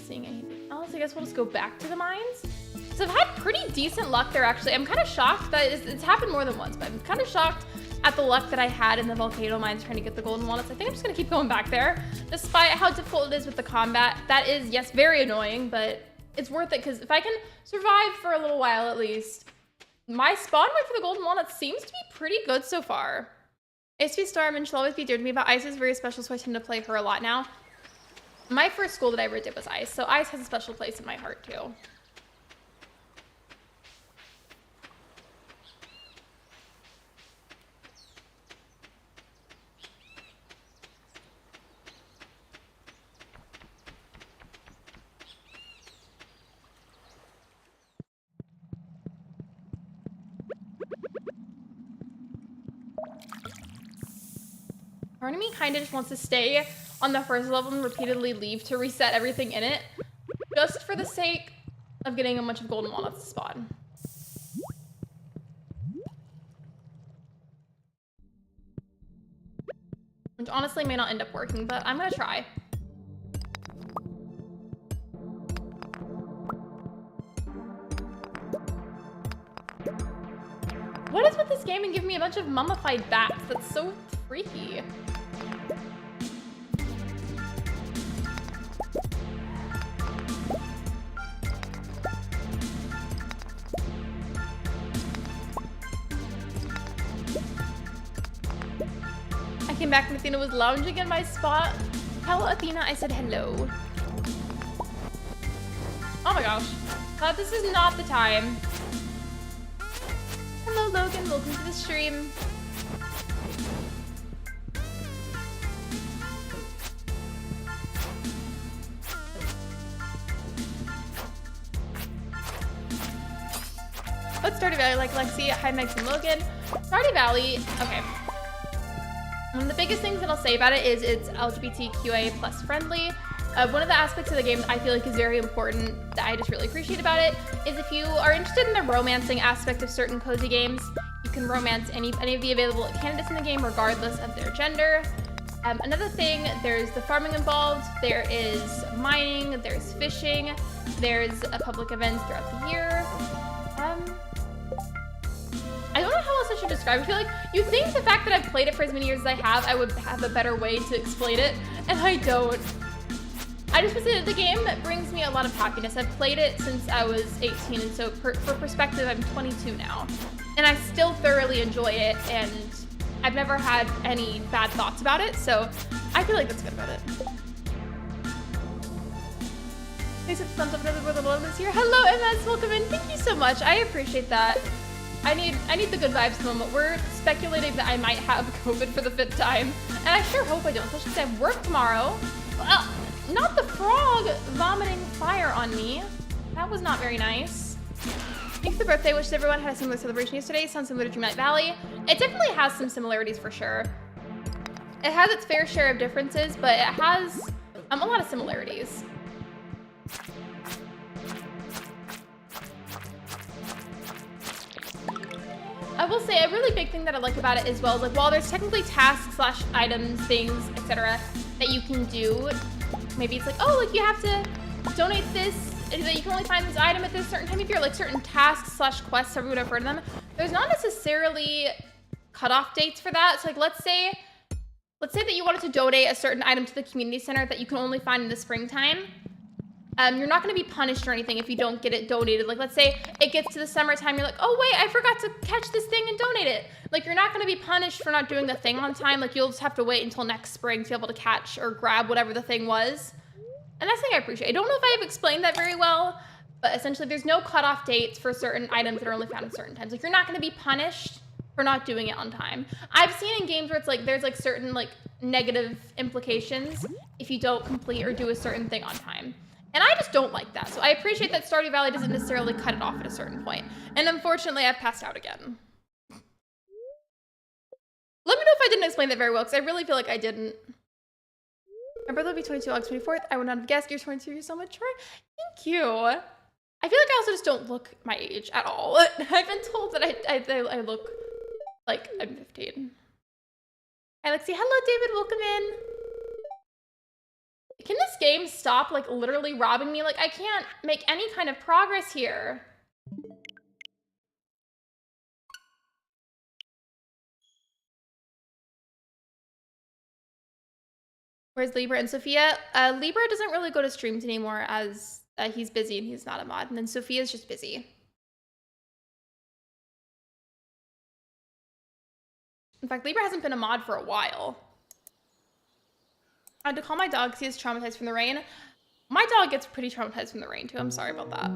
Speaker 1: Seeing anything else. I guess we'll just go back to the mines. So I've had pretty decent luck there, actually. I'm kind of shocked that it's happened more than once, but I'm kind of shocked at the luck that I had in the volcano mines trying to get the golden walnuts. I think I'm just gonna keep going back there, despite how difficult it is with the combat. That is, yes, very annoying, but it's worth it, because if I can survive for a little while at least, my spawn rate for the golden walnuts seems to be pretty good so far. I used to be Storm and she'll always be dear to me, but Ice is very special, so I tend to play her a lot now. My first school that I ever did was Ice, so Ice has a special place in my heart too. Part of me kind of just wants to stay on the first level and repeatedly leave to reset everything in it, just for the sake of getting a bunch of golden walnuts to spawn. Which honestly may not end up working, but I'm gonna try. What is with this game and giving me a bunch of mummified bats? That's so freaky. I came back and Athena was lounging in my spot. Hello, Athena. I said hello. Oh my gosh. This is not the time. Hello, Logan. Welcome to the stream. What's Stardew Valley like, Lexi? Hi, Megs and Logan. Stardew Valley, okay. One of the biggest things that I'll say about it is it's LGBTQIA plus friendly. One of the aspects of the game that I feel like is very important that I just really appreciate about it is if you are interested in the romancing aspect of certain cozy games, you can romance any of the available candidates in the game regardless of their gender. Another thing, there's the farming involved, there is mining, there's fishing, there's public events throughout the year. I don't know how else I should describe it. I feel like you'd think the fact that I've played it for as many years as I have, I would have a better way to explain it, and I don't. I just would say that the game brings me a lot of happiness. I've played it since I was 18, and so for perspective, I'm 22 now. And I still thoroughly enjoy it, and I've never had any bad thoughts about it, so I feel like that's good about it. Thanks for the thumbs up for the love this year. Hello, MS, welcome in. Thank you so much. I appreciate that. I need the good vibes moment. We're speculating that I might have COVID for the 5th time, and I sure hope I don't, especially since I have work tomorrow. Not the frog vomiting fire on me. That was not very nice. Thanks for the birthday. Wish everyone had a similar celebration yesterday. Sounds similar to Dream Night Valley. It definitely has some similarities for sure. It has its fair share of differences, but it has a lot of similarities. I will say a really big thing that I like about it as well is like while there's technically tasks / items, things, etc. that you can do, maybe it's like, oh, like you have to donate this, and that you can only find this item at this certain time of year, like certain tasks / quests, however you would have heard of them. There's not necessarily cutoff dates for that. So like let's say that you wanted to donate a certain item to the community center that you can only find in the springtime. You're not going to be punished or anything if you don't get it donated. Like, let's say it gets to the summertime, you're like, oh wait, I forgot to catch this thing and donate it. Like, you're not going to be punished for not doing the thing on time. Like, you'll just have to wait until next spring to be able to catch or grab whatever the thing was. And that's something I appreciate. I don't know if I've explained that very well, but essentially there's no cutoff dates for certain items that are only found at certain times. Like, you're not going to be punished for not doing it on time. I've seen in games where it's like, there's like certain like negative implications if you don't complete or do a certain thing on time. And I just don't like that. So I appreciate that Stardew Valley doesn't necessarily cut it off at a certain point. And unfortunately, I've passed out again. Let me know if I didn't explain that very well, because I really feel like I didn't. My birthday will be 22 August 24th. I would not have guessed you're 22. You're so mature. Thank you. I feel like I also just don't look my age at all. I've been told that I look like I'm 15. Hi, Lexi. Hello, David. Welcome in. Can this game stop, like, literally robbing me? Like, I can't make any kind of progress here. Where's Libra and Sophia? Libra doesn't really go to streams anymore as he's busy and he's not a mod. And then Sophia's just busy. In fact, Libra hasn't been a mod for a while. I had to call my dog because he is traumatized from the rain. My dog gets pretty traumatized from the rain too. I'm sorry about that.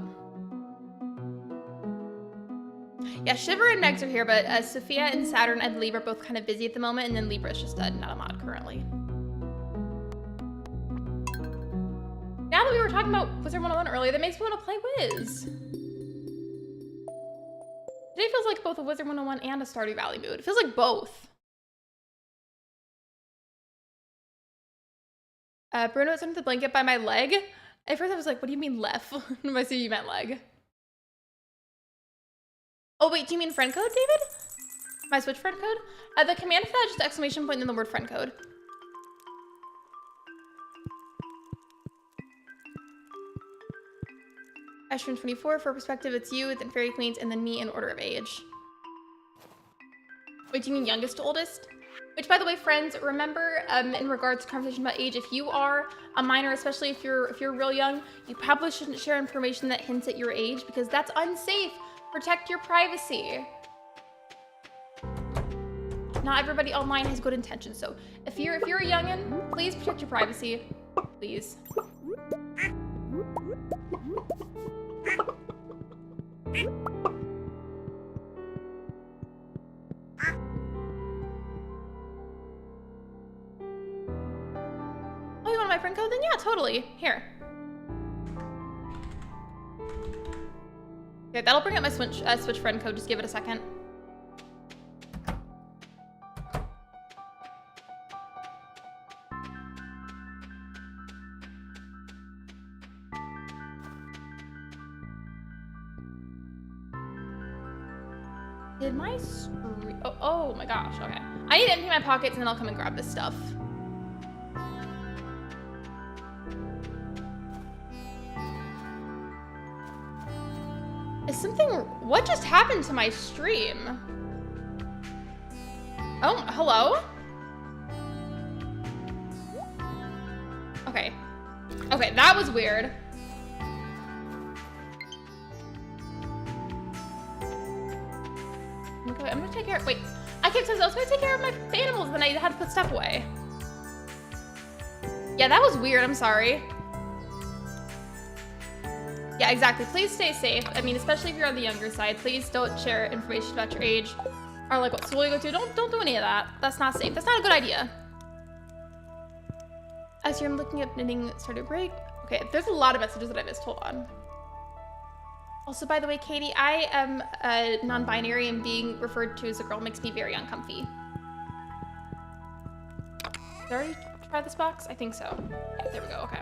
Speaker 1: Yeah, Shiver and Megs are here, but Sophia and Saturn, I believe, are both kind of busy at the moment, and then Libra is just not a mod currently. Now that we were talking about Wizard 101 earlier, that makes me want to play Wiz. Today feels like both a Wizard 101 and a Stardew Valley mood. It feels like both. Bruno, it's under the blanket by my leg. At first I was like, what do you mean left? I see you meant leg. Oh wait, do you mean friend code, David? My Switch friend code? The command for that is just exclamation point and then the word friend code. Ashton 24, for perspective, it's you, then Fairy Queens, and then me in order of age. Wait, do you mean youngest to oldest? Which, by the way, friends, remember, in regards to conversation about age, if you are a minor, especially if you're real young, you probably shouldn't share information that hints at your age because that's unsafe. Protect your privacy. Not everybody online has good intentions, so if you're a youngin', please protect your privacy, please. Oh, you want my friend code? Then yeah, totally. Here. Okay, that'll bring up my Switch friend code. Just give it a second. Did my stream... Oh my gosh, okay. I need to empty my pockets and then I'll come and grab this stuff. Is something... What just happened to my stream? Oh, hello? Okay. Okay, that was weird. Okay, I'm gonna take care of... Wait, I kept saying I was gonna take care of my animals, then I had to put stuff away. Yeah, that was weird, I'm sorry. Yeah, exactly. Please stay safe. I mean, especially if you're on the younger side, please don't share information about your age or like what school you go to. Don't do any of that. That's not safe. That's not a good idea. As I'm looking up knitting Stardew break. Okay, there's a lot of messages that I missed. Hold on. Also, by the way, Katie, I am non-binary and being referred to as a girl makes me very uncomfy. Did I already try this box? I think so. Yeah, there we go. Okay.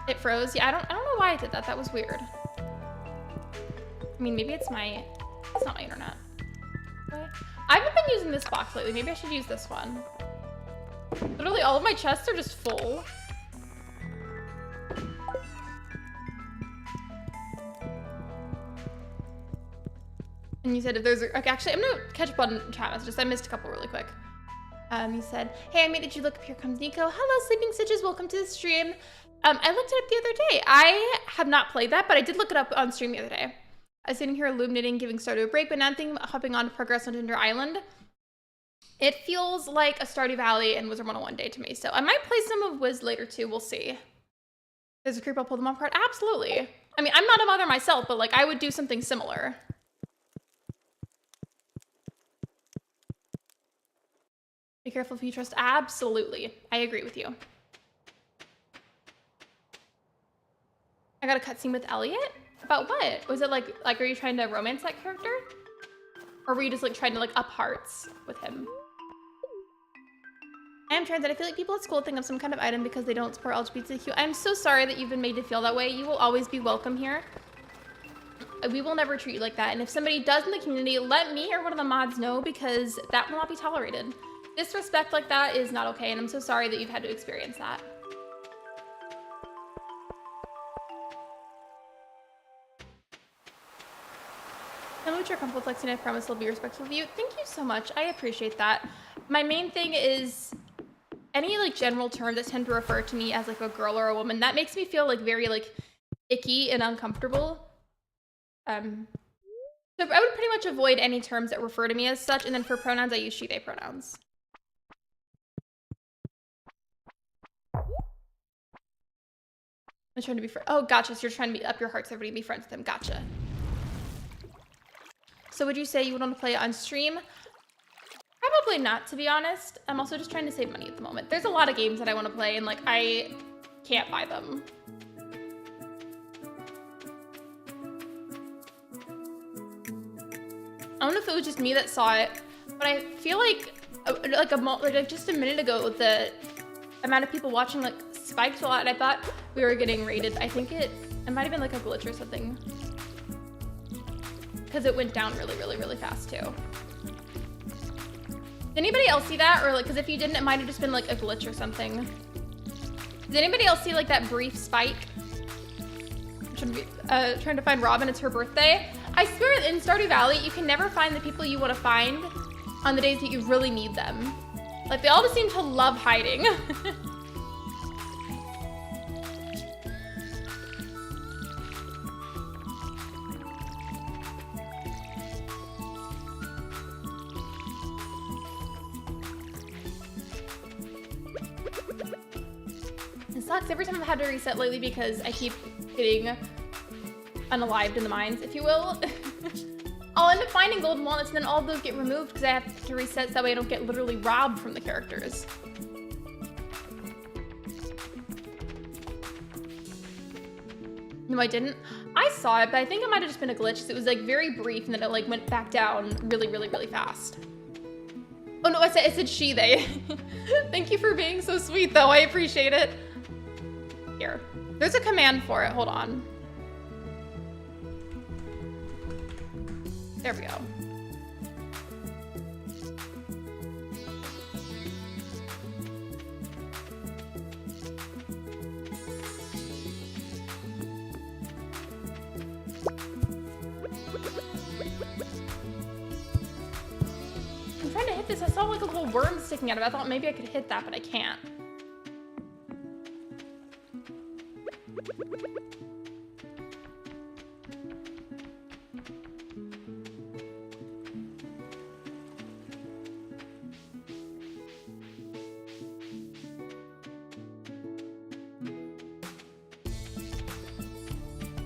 Speaker 1: It froze. Yeah, I don't know why I did that. That was weird. I mean, maybe it's not my internet. What? I haven't been using this box lately. Maybe I should use this one. Literally all of my chests are just full. And you said if there's, okay, actually, I'm gonna catch up on chat messages. I missed a couple really quick. You said, hey, I made it, you look up, here comes Nico. Hello, Sleeping Stitches, welcome to the stream. I looked it up the other day. I have not played that, but I did look it up on stream the other day. I was sitting here illuminating, giving Stardew a break, but now thinking about hopping on to progress on Tinder Island. It feels like a Stardew Valley and Wizard 101 day to me. So I might play some of Wiz later too, we'll see. There's a creep, I'll pull the mom card. Absolutely. I mean, I'm not a mother myself, but like I would do something similar. Be careful if you trust. Absolutely. I agree with you. I got a cutscene with Elliot? About what? Was it like, are you trying to romance that character? Or were you just like trying to like up hearts with him? I am trans and I feel like people at school think I'm some kind of item because they don't support LGBTQ. I'm so sorry that you've been made to feel that way. You will always be welcome here. We will never treat you like that. And if somebody does in the community, let me or one of the mods know because that will not be tolerated. Disrespect like that is not okay, and I'm so sorry that you've had to experience that. Tell me what you're comfortable with, Lexi, and I promise I'll be respectful of you. Thank you so much. I appreciate that. My main thing is any like general terms that tend to refer to me as like a girl or a woman, that makes me feel like very like icky and uncomfortable. So I would pretty much avoid any terms that refer to me as such, and then for pronouns, I use she, they pronouns. I'm trying to be friends. Oh, gotcha. So you're trying to be up your hearts, everybody, be friends with them. Gotcha. So would you say you would want to play it on stream? Probably not, to be honest. I'm also just trying to save money at the moment. There's a lot of games that I want to play, and like I can't buy them. I don't know if it was just me that saw it, but I feel like just a minute ago, the amount of people watching like spiked a lot, and I thought we were getting rated. I think it might have been like a glitch or something, because it went down really, really, really fast too. Did anybody else see that? Or like, because if you didn't, it might have just been like a glitch or something. Did anybody else see like that brief spike? I'm trying to find Robin, it's her birthday. I swear in Stardew Valley, you can never find the people you want to find on the days that you really need them. Like they all just seem to love hiding. It sucks every time I've had to reset lately because I keep getting unalived in the mines, if you will. I'll end up finding golden walnuts and then all of those get removed because I have to reset so that way I don't get literally robbed from the characters. No, I didn't. I saw it, but I think it might have just been a glitch because it was like very brief and then it like went back down really, really, really fast. Oh no, I said she, they. Thank you for being so sweet though, I appreciate it. Here, there's a command for it, hold on. There we go. I'm trying to hit this. I saw like a little worm sticking out of it. I thought maybe I could hit that, but I can't.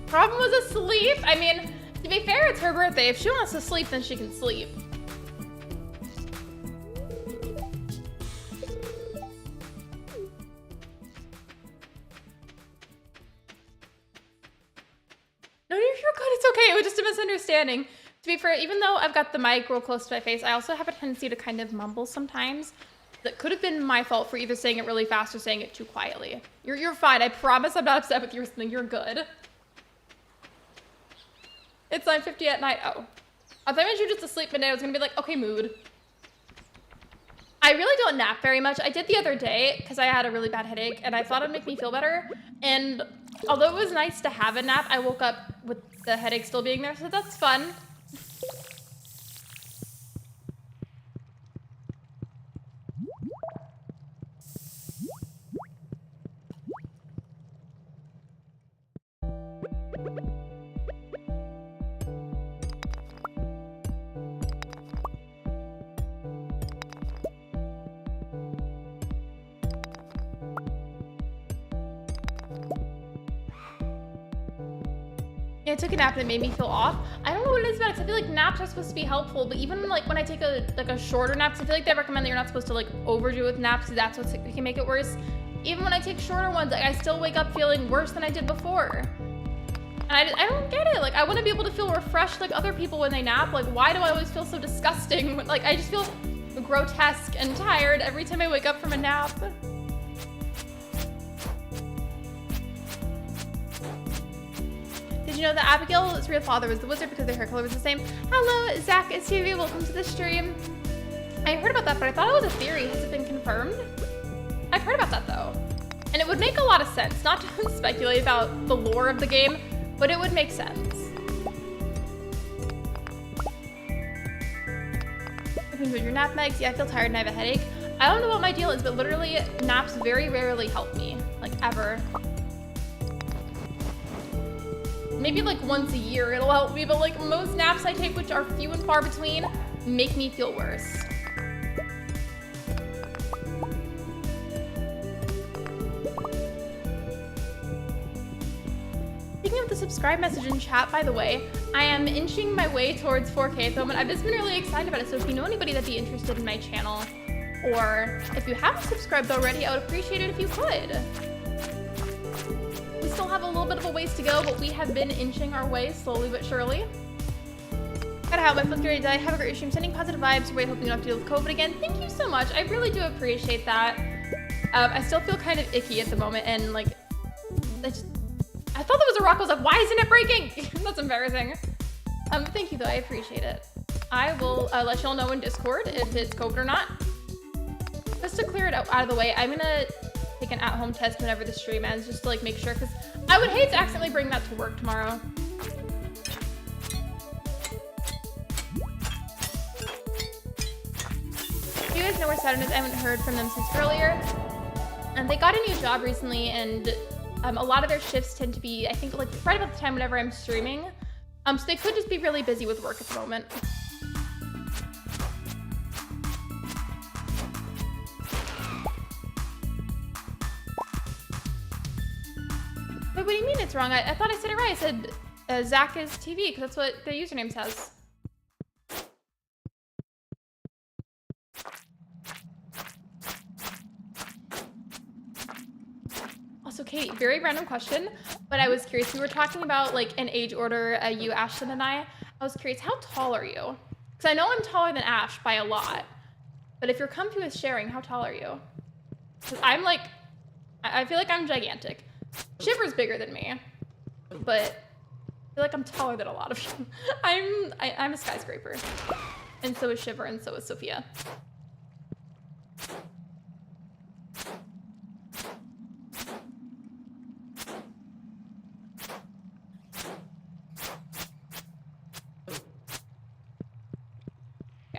Speaker 1: Robin was asleep? I mean, to be fair, it's her birthday. If she wants to sleep, then she can sleep. No, you're good. It's okay. It was just a misunderstanding. To be fair, even though I've got the mic real close to my face, I also have a tendency to kind of mumble sometimes. That could have been my fault for either saying it really fast or saying it too quietly. You're fine. I promise I'm not upset with you or something. You're good. It's 9:50 at night. Oh. I thought you were just asleep midnight. I was gonna be like, okay, mood. I really don't nap very much. I did the other day because I had a really bad headache and I thought it'd make me feel better. And although it was nice to have a nap, I woke up with the headache still being there, so that's fun. Yeah, I took a nap and it made me feel off. I don't know what it is about it, 'cause I feel like naps are supposed to be helpful, but even like when I take a shorter nap, 'cause I feel like they recommend that you're not supposed to like overdo with naps, 'cause that's what can make it worse. Even when I take shorter ones, like, I still wake up feeling worse than I did before. And I don't get it. Like, I want to be able to feel refreshed like other people when they nap. Like, why do I always feel so disgusting? Like, I just feel grotesque and tired every time I wake up from a nap. Did you know that Abigail's real father was the wizard because their hair color was the same? Hello, Zach, it's TV. Welcome to the stream. I heard about that, but I thought it was a theory. Has it been confirmed? I've heard about that, though. And it would make a lot of sense. Not to speculate about the lore of the game, but it would make sense. With your nap, Megs? Yeah, I feel tired and I have a headache. I don't know what my deal is, but literally, naps very rarely help me. Like, ever. Maybe like once a year it'll help me, but like most naps I take, which are few and far between, make me feel worse. Speaking of the subscribe message in chat, by the way, I am inching my way towards 4K at the moment. I've just been really excited about it, so if you know anybody that'd be interested in my channel, or if you haven't subscribed already, I would appreciate it if you could. We still have a little bit of a ways to go, but we have been inching our way slowly but surely. Gotta have my fifth grade day. Have a great stream. Sending positive vibes. We're hoping you don't have to deal with COVID again. Thank you so much. I really do appreciate that. I still feel kind of icky at the moment, and like, I thought that was a rock. I was like, why isn't it breaking? That's embarrassing. Thank you though. I appreciate it. I will let y'all know in Discord if it's COVID or not. Just to clear it out of the way, I'm gonna take an at-home test whenever the stream ends, just to like make sure, because I would hate to accidentally bring that to work tomorrow. You guys know where Saturn is? I haven't heard from them since earlier. And they got a new job recently, and a lot of their shifts tend to be, I think, like right about the time whenever I'm streaming. So they could just be really busy with work at the moment. Wait, what do you mean it's wrong? I thought I said it right. I said Zach is TV, because that's what their username says. Also, Kate, very random question, but I was curious. We were talking about like an age order, you, Ashton, and I was curious, how tall are you? Because I know I'm taller than Ash by a lot, but if you're comfy with sharing, how tall are you? Because I'm like, I feel like I'm gigantic. Shiver's bigger than me, but I feel like I'm taller than a lot of you. I'm a skyscraper, and so is Shiver, and so is Sophia.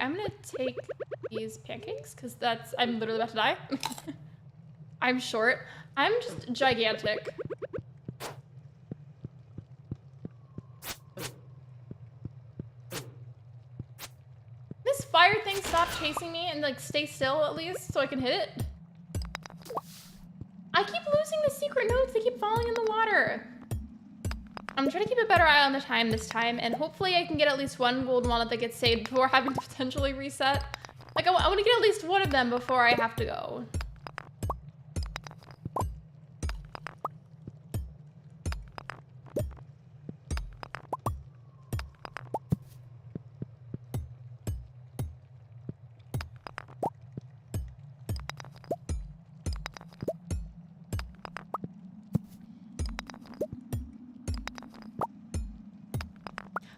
Speaker 1: I'm gonna take these pancakes because I'm literally about to die. I'm short. I'm just gigantic. This fire thing stop chasing me and like stay still at least so I can hit it. I keep losing the secret notes. They keep falling in the water. I'm trying to keep a better eye on the time this time, and hopefully I can get at least one golden walnut that gets saved before having to potentially reset. Like, I want to get at least one of them before I have to go.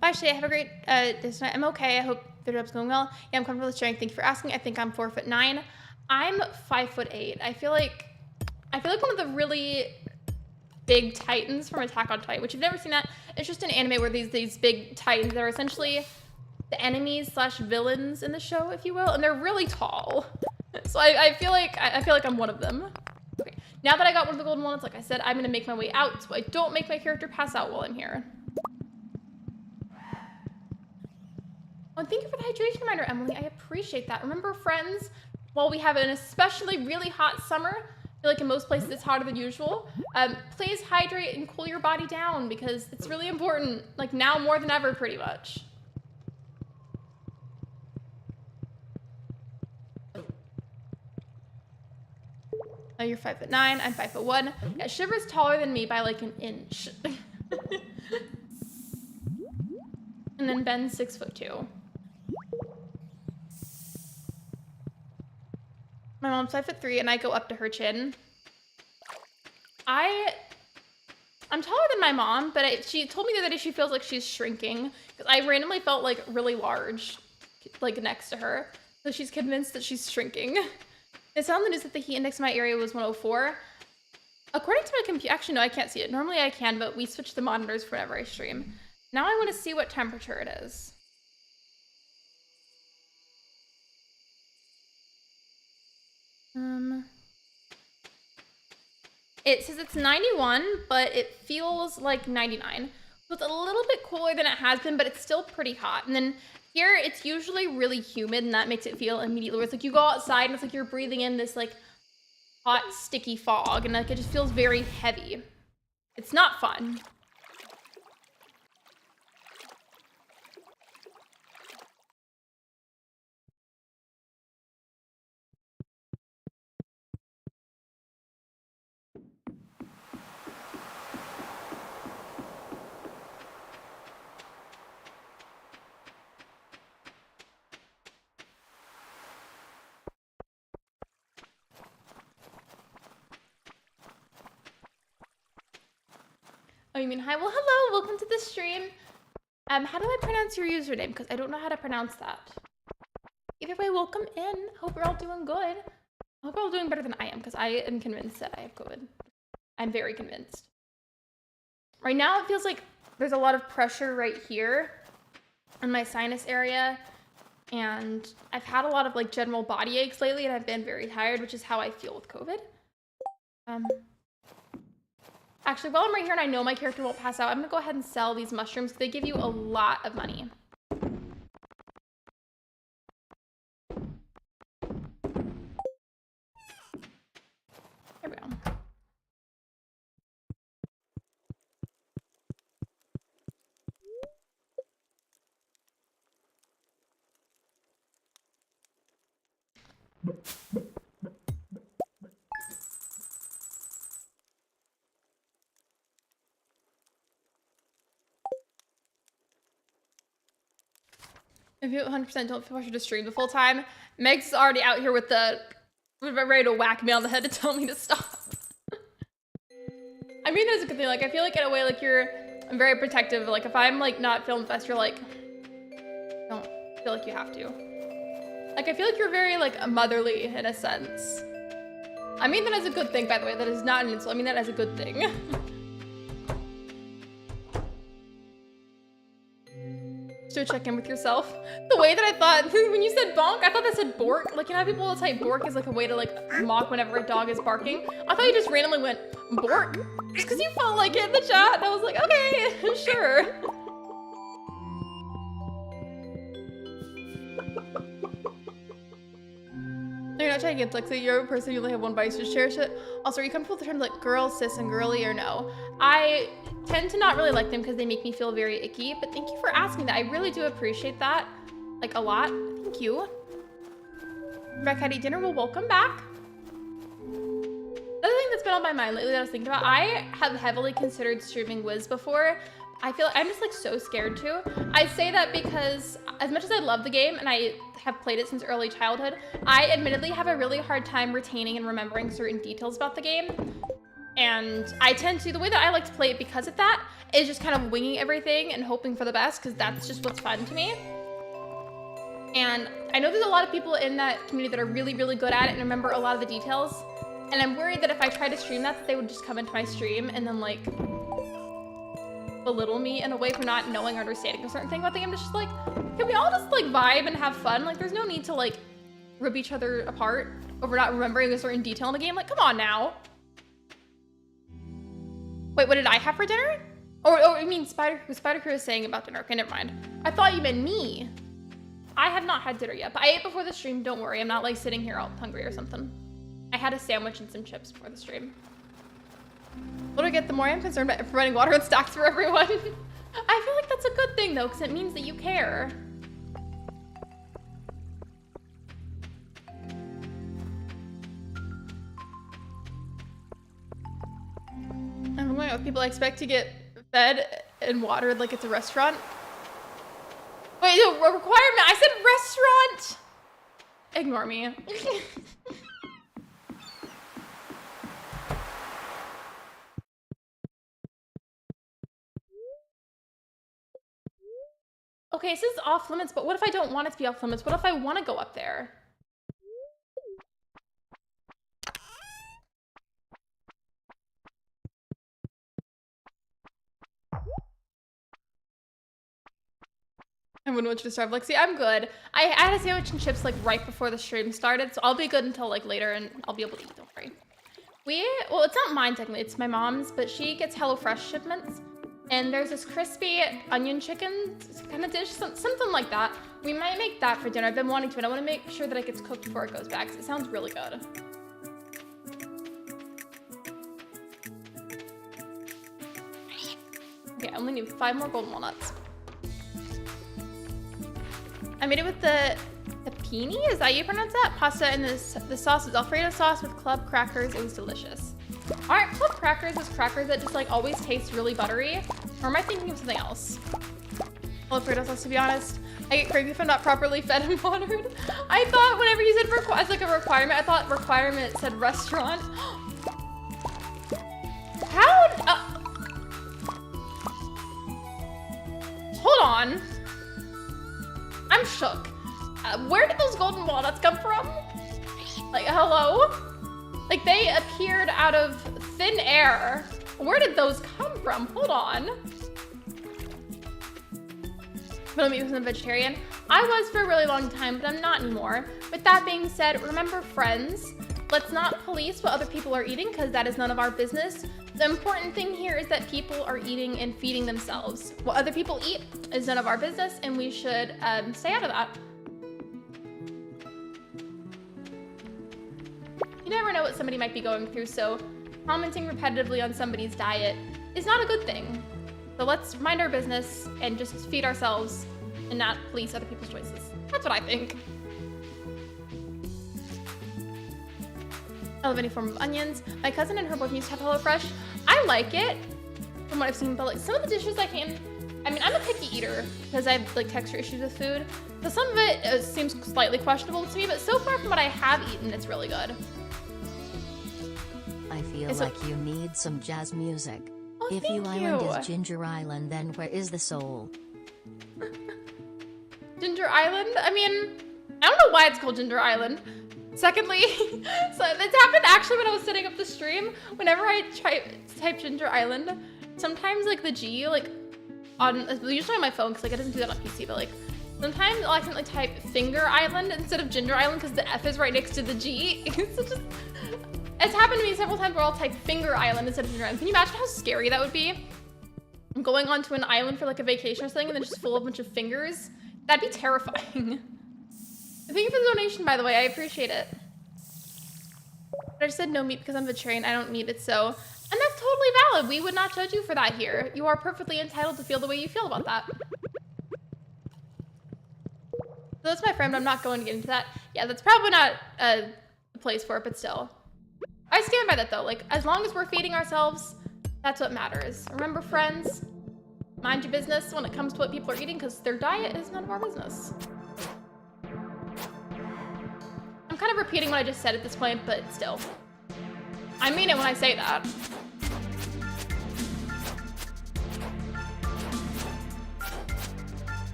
Speaker 1: Bye, Shay. Have a great this night. I'm okay. I hope the job's going well. Yeah, I'm comfortable with sharing. Thank you for asking. I think I'm 4'9". I'm 5'8". I feel like one of the really big titans from Attack on Titan, which you've never seen that. It's just an anime where these big titans that are essentially the enemies / villains in the show, if you will, and they're really tall. So I feel like I'm one of them. Okay. Now that I got one of the golden walnuts, like I said, I'm gonna make my way out so I don't make my character pass out while I'm here. Oh, and thank you for the hydration reminder, Emily. I appreciate that. Remember, friends, while we have an especially really hot summer, feel like in most places it's hotter than usual. Please hydrate and cool your body down because it's really important. Like now more than ever, pretty much. Oh, you're 5'9", I'm 5'1". Yeah, Shiver's taller than me by like an inch. And then Ben's 6'2". My mom's 5'3" and I go up to her chin. I'm taller than my mom, but she told me the other day she feels like she's shrinking because I randomly felt like really large, like next to her. So she's convinced that she's shrinking. It sounded on the news that the heat index in my area was 104. According to my computer, actually no, I can't see it. Normally I can, but we switch the monitors for whenever I stream. Now I want to see what temperature it is. It says it's 91, but it feels like 99. So it's a little bit cooler than it has been, but it's still pretty hot. And then here, it's usually really humid, and that makes it feel immediately worse. Like you go outside, and it's like you're breathing in this like hot, sticky fog, and like it just feels very heavy. It's not fun. Oh, you mean hi? Well, hello, welcome to the stream. How do I pronounce your username? Because I don't know how to pronounce that. Either way, welcome in. Hope you're all doing good. I hope you're all doing better than I am, because I am convinced that I have COVID. I'm very convinced. Right now, it feels like there's a lot of pressure right here in my sinus area, and I've had a lot of like general body aches lately, and I've been very tired, which is how I feel with COVID. Actually, while I'm right here and I know my character won't pass out, I'm gonna go ahead and sell these mushrooms because they give you a lot of money. There we go. If you 100% don't feel pressure to stream the full time, Meg's already out here with ready to whack me on the head to tell me to stop. I mean, that's a good thing. Like, I feel like in a way, like I'm very protective. Like, if I'm like not feeling best, you're like, don't feel like you have to. Like, I feel like you're very like motherly in a sense. I mean that as a good thing, by the way. That is not an insult. I mean that as a good thing. So check in with yourself. The way that I thought, when you said bonk, I thought that said bork. Like, you know how people will type bork as like a way to like mock whenever a dog is barking? I thought you just randomly went bork. Just because you felt like it in the chat. And I was like, okay, sure. You're not trying to get Lexi, you're a person, you only have one body, so just cherish it. Also, are you comfortable with the terms like girl, sis, and girly, or no? I tend to not really like them because they make me feel very icky, but thank you for asking that. I really do appreciate that, like a lot. Thank you. Rebecca had eat dinner, well, welcome back. Another thing that's been on my mind lately that I was thinking about, I have heavily considered streaming Wiz before. I feel like I'm just like so scared to. I say that because as much as I love the game and I have played it since early childhood, I admittedly have a really hard time retaining and remembering certain details about the game. And I tend to, the way that I like to play it because of that is just kind of winging everything and hoping for the best because that's just what's fun to me. And I know there's a lot of people in that community that are really, really good at it and remember a lot of the details. And I'm worried that if I try to stream that they would just come into my stream and then like belittle me in a way for not knowing or understanding a certain thing about the game. It's just like, can we all just like vibe and have fun? Like there's no need to like rip each other apart over not remembering a certain detail in the game. Like, come on now. Wait, what did I have for dinner? Oh, I mean Spider Crew is saying about dinner. Okay, never mind. I thought you meant me. I have not had dinner yet, but I ate before the stream. Don't worry, I'm not like sitting here all hungry or something. I had a sandwich and some chips before the stream. What do I get? The more I'm concerned about providing water and stocks for everyone. I feel like that's a good thing though, because it means that you care. I'm going out with people I expect to get fed and watered like it's a restaurant. Wait, no, a requirement. I said restaurant. Ignore me. Okay, this is off limits, but what if I don't want it to be off limits? What if I want to go up there? I wouldn't want you to starve, Lexi. I'm good. I had a sandwich and chips like right before the stream started, so I'll be good until like later and I'll be able to eat, don't worry. Well, it's not mine technically, it's my mom's, but she gets HelloFresh shipments. And there's this crispy onion chicken kind of dish, something like that. We might make that for dinner. I've been wanting to, and I want to make sure that it gets cooked before it goes back, because it sounds really good. Okay, I only need 5 more golden walnuts. I made it with the pini, is that how you pronounce that? Pasta and the sauce is Alfredo sauce with club crackers. It was delicious. Aren't club crackers just crackers that just like always taste really buttery? Or am I thinking of something else? Alfredo sauce, to be honest. I get cranky if I'm not properly fed and watered. I thought whenever you said as like a requirement, I thought requirement said restaurant. How? Hold on. I'm shook. Where did those golden walnuts come from? Like, hello? Like, they appeared out of thin air. Where did those come from? Hold on. But I'm a vegetarian. I was for a really long time, but I'm not anymore. With that being said, remember, friends, let's not police what other people are eating because that is none of our business. The important thing here is that people are eating and feeding themselves. What other people eat is none of our business, and we should stay out of that. You never know what somebody might be going through, so commenting repetitively on somebody's diet is not a good thing. So let's mind our business and just feed ourselves and not police other people's choices. That's what I think. I love any form of onions. My cousin and her both used to have HelloFresh. I like it from what I've seen, but like some of the dishes I mean, I'm a picky eater because I have like texture issues with food. So some of it seems slightly questionable to me, but so far from what I have eaten, it's really good.
Speaker 3: I feel like you need some jazz music.
Speaker 1: Oh,
Speaker 3: if
Speaker 1: thank
Speaker 3: you island is Ginger Island, then where is the soul?
Speaker 1: Ginger Island? I mean, I don't know why it's called Ginger Island. Secondly, so it's happened actually when I was setting up the stream. Whenever I type Ginger Island, sometimes like the G, like usually on my phone, because like it doesn't do that on PC, but like sometimes I'll accidentally type Finger Island instead of Ginger Island because the F is right next to the G. It's happened to me several times where I'll type Finger Island instead of Ginger Island. Can you imagine how scary that would be? I'm going onto an island for like a vacation or something and then just full of a bunch of fingers. That'd be terrifying. Thank you for the donation, by the way. I appreciate it. But I just said no meat because I'm vegetarian. I don't need it, so... And that's totally valid. We would not judge you for that here. You are perfectly entitled to feel the way you feel about that. So that's my friend. I'm not going to get into that. Yeah, that's probably not a place for it, but still. I stand by that, though. Like, as long as we're feeding ourselves, that's what matters. Remember, friends, mind your business when it comes to what people are eating, because their diet is none of our business. I'm kind of repeating what I just said at this point, but still. I mean it when I say that.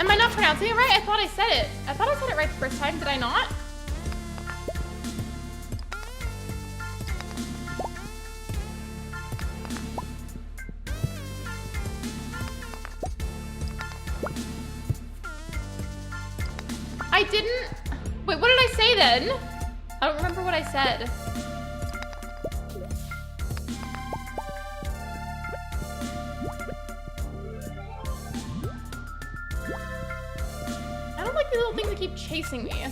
Speaker 1: Am I not pronouncing it right? I thought I said it. I thought I said it right the first time. Did I not? I didn't... Wait, what did I say then? I don't remember what I said. chasing me.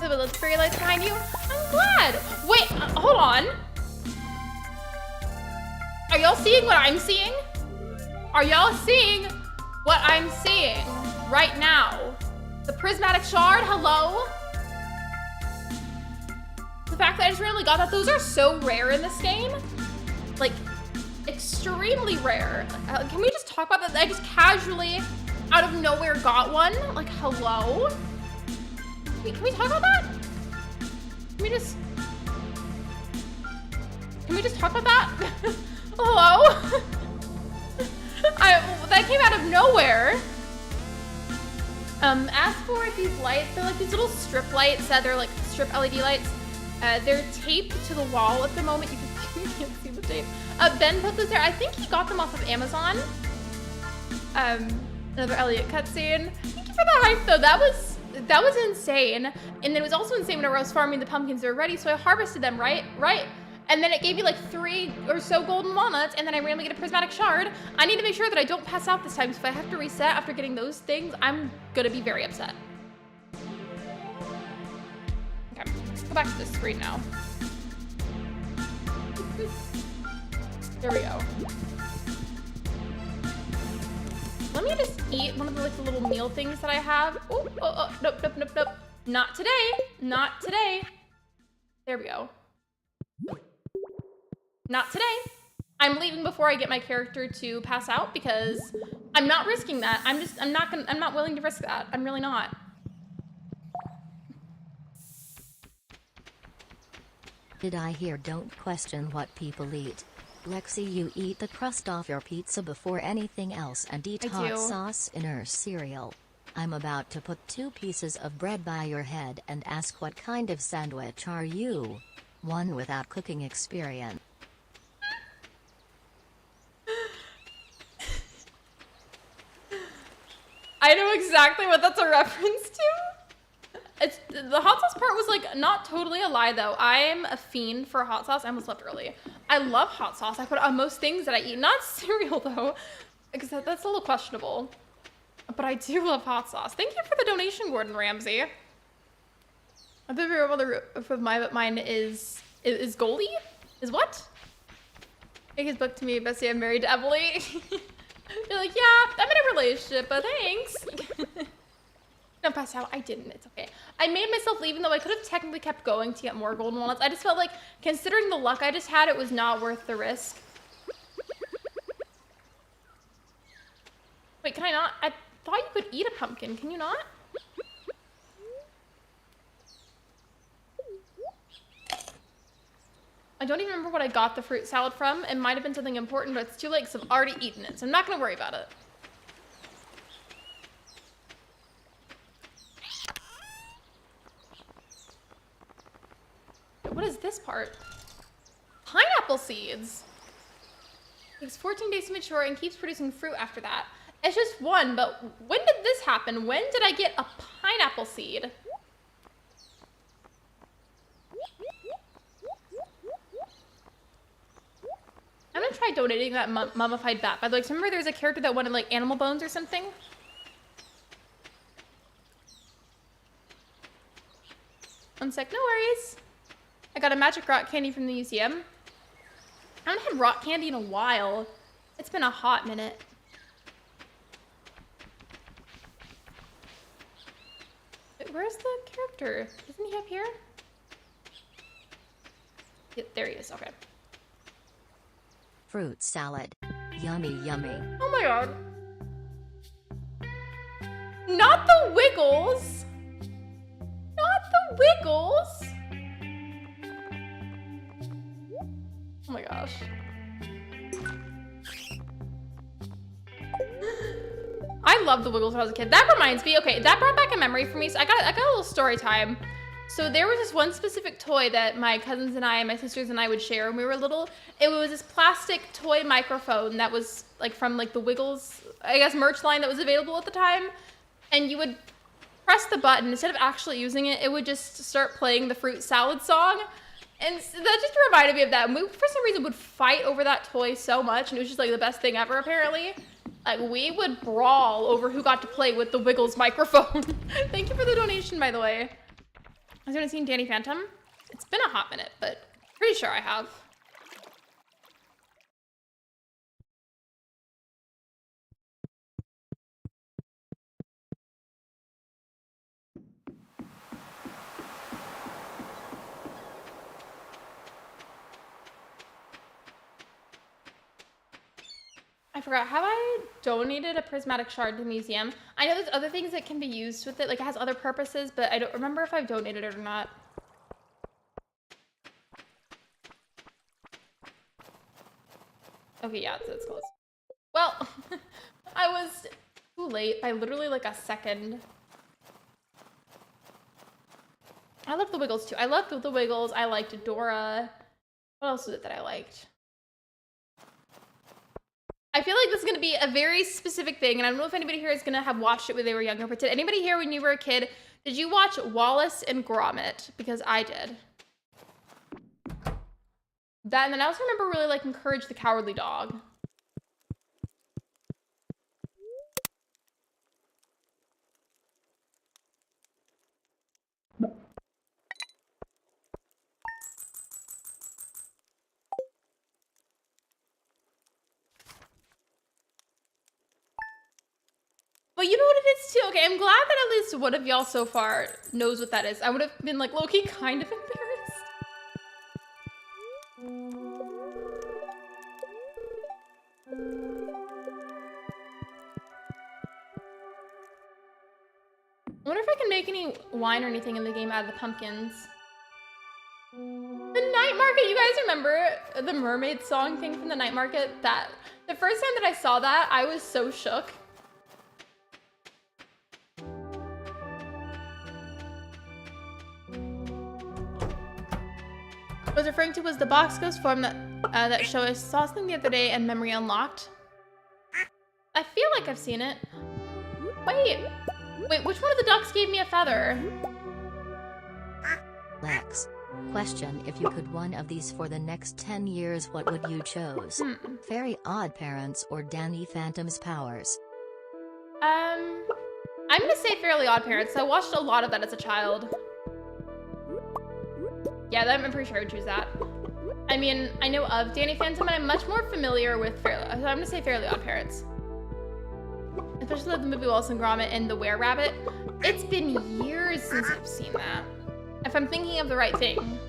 Speaker 1: The little fairy lights behind you. I'm glad. Wait, hold on. Are y'all seeing what I'm seeing? Are y'all seeing what I'm seeing right now? The prismatic shard, hello? The fact that I just randomly got that, those are so rare in this game. Like, extremely rare. Can we just talk about that? I just casually, out of nowhere, got one. Like, hello? Can we talk about that? Can we just talk about that? Hello? That came out of nowhere. As for these lights, they're like these little strip lights. They're like strip LED lights. They're taped to the wall at the moment. You can't see the tape. Ben put this there. I think he got them off of Amazon. Another Elliot cutscene. Thank you for the hype, though. That was insane. And then it was also insane whenever I was farming the pumpkins. They were ready, so I harvested them, right? And then it gave me like 3 or so golden walnuts, and then I randomly get a prismatic shard. I need to make sure that I don't pass out this time, so if I have to reset after getting those things, I'm gonna be very upset. Okay, let's go back to the screen now. There we go. Let me just eat one of the, like, the little meal things that I have. Oh, nope. Not today. Not today. There we go. Not today. I'm leaving before I get my character to pass out because I'm not risking that. I'm not willing to risk that. I'm really not.
Speaker 3: Did I hear don't question what people eat? Lexi, you eat the crust off your pizza before anything else and eat hot sauce in her cereal. I'm about to put 2 pieces of bread by your head and ask what kind of sandwich are you? One without cooking experience.
Speaker 1: I know exactly what that's a reference to. It's the hot sauce part was like not totally a lie though. I'm a fiend for hot sauce. I almost left early. I love hot sauce. I put it on most things that I eat. Not cereal though, because that's a little questionable. But I do love hot sauce. Thank you for the donation, Gordon Ramsay. I think your mother for mine is Goldie? Is what? Take his book to me, Bessie. I'm married to Emily. You're like, yeah, I'm in a relationship, but thanks. Don't pass out. I didn't. It's okay. I made myself leave, even though I could have technically kept going to get more golden walnuts. I just felt like, considering the luck I just had, it was not worth the risk. Wait, can I not? I thought you could eat a pumpkin. Can you not? I don't even remember what I got the fruit salad from. It might have been something important, but it's too late because I've already eaten it, so I'm not going to worry about it. What is this part? Pineapple seeds. It takes 14 days to mature and keeps producing fruit after that. It's just one, but when did this happen? When did I get a pineapple seed? I'm gonna try donating that mummified bat. By the way, remember there was a character that wanted like animal bones or something? One sec, no worries. I got a magic rock candy from the museum. I haven't had rock candy in a while. It's been a hot minute. Wait, where's the character? Isn't he up here? Yep, there he is, okay.
Speaker 3: Fruit salad. Yummy, yummy.
Speaker 1: Oh my god. Not the Wiggles. Not the Wiggles. Oh my gosh. I loved the Wiggles when I was a kid. That reminds me, okay, that brought back a memory for me. So I got a little story time. So there was this one specific toy that my cousins and I and my sisters and I would share when we were little. It was this plastic toy microphone that was like from like the Wiggles, I guess, merch line that was available at the time. And you would press the button, instead of actually using it, it would just start playing the fruit salad song. And so that just reminded me of that. We, for some reason, would fight over that toy so much, and it was just like the best thing ever, apparently. like we would brawl over who got to play with the Wiggles microphone. Thank you for the donation, by the way. Has anyone seen Danny Phantom? It's been a hot minute, but pretty sure I have. I forgot, have I donated a prismatic shard to the museum? I know there's other things that can be used with it, like it has other purposes, but I don't remember if I've donated it or not. Okay, yeah, it's close. Well, I was too late by literally like a second. I love the Wiggles too. I loved the Wiggles. I liked Dora. What else was it that I liked? I feel like this is going to be a very specific thing, and I don't know if anybody here is going to have watched it when they were younger, but did anybody here when you were a kid, did you watch Wallace and Gromit? Because I did. That, and then I also remember really liking Courage the Cowardly Dog. But you know what it is too? Okay, I'm glad that at least one of y'all so far knows what that is. I would have been like low-key kind of embarrassed. I wonder if I can make any wine or anything in the game out of the pumpkins. The night market, you guys remember the mermaid song thing from the night market? That, the first time that I saw that, I was so shook. What I was referring to was the box ghost form that show. I saw something the other day and memory unlocked. I feel like I've seen it. Wait, which one of the ducks gave me a feather?
Speaker 3: Lex. Question: if you could one of these for the next 10 years, what would you choose? Fairy Odd Parents or Danny Phantom's powers?
Speaker 1: I'm gonna say Fairly Odd Parents. I watched a lot of that as a child. Yeah, I'm pretty sure I would choose that. I mean, I know of Danny Phantom, and I'm much more familiar with Fairly. So I'm gonna say Fairly Odd Parents. Especially the movie Wallace and Gromit and the Were-Rabbit. It's been years since I've seen that. If I'm thinking of the right thing.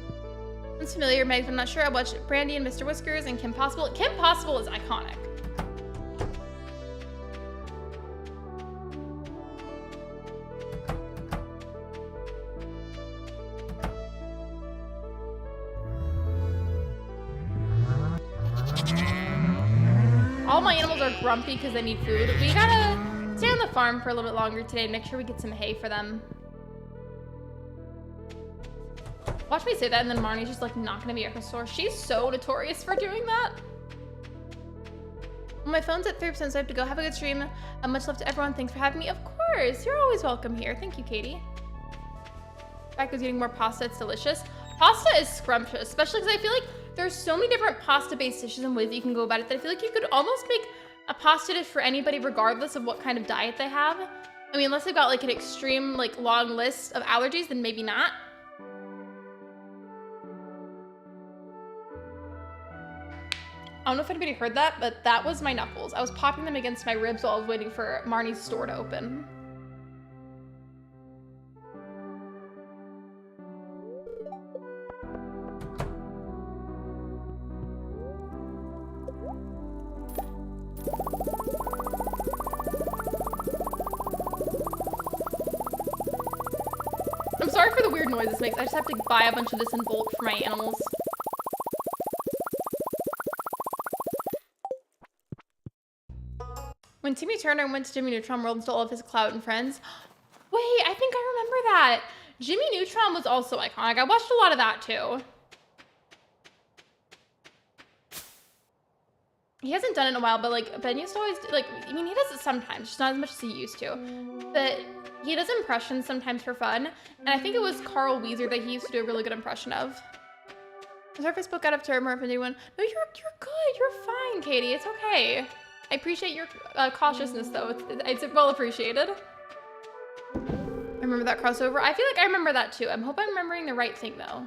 Speaker 1: It's familiar, Meg, but I'm not sure. I watched Brandy and Mr. Whiskers and Kim Possible. Kim Possible is iconic. All my animals are grumpy because they need food. We gotta stay on the farm for a little bit longer today. Make sure we get some hay for them. Watch me say that, and then Marnie's just like not gonna be at her store. She's so notorious for doing that. Well, my phone's at 3%, so I have to go. Have a good stream. Much love to everyone. Thanks for having me. Of course, you're always welcome here. Thank you, Katie. Back was eating more pasta. It's delicious. Pasta is scrumptious, especially because I feel like there's so many different pasta-based dishes and ways that you can go about it that I feel like you could almost make a pasta dish for anybody regardless of what kind of diet they have. I mean, unless they've got like an extreme, like long list of allergies, then maybe not. I don't know if anybody heard that, but that was my knuckles. I was popping them against my ribs while I was waiting for Marnie's store to open. I'm sorry for the weird noise this makes. I just have to buy a bunch of this in bulk for my animals. When Timmy Turner went to Jimmy Neutron World and stole all of his clout and friends. Wait, I think I remember that. Jimmy Neutron was also iconic. I watched a lot of that too. He hasn't done it in a while, but like Ben used to always like, I mean, he does it sometimes, just not as much as he used to. But he does impressions sometimes for fun. And I think it was Carl Weezer that he used to do a really good impression of. I'm sorry if I spoke out of turn or if anyone. No, you're good. You're fine, Katie. It's okay. I appreciate your cautiousness, though. It's well appreciated. I remember that crossover. I feel like I remember that, too. I hope I'm remembering the right thing, though.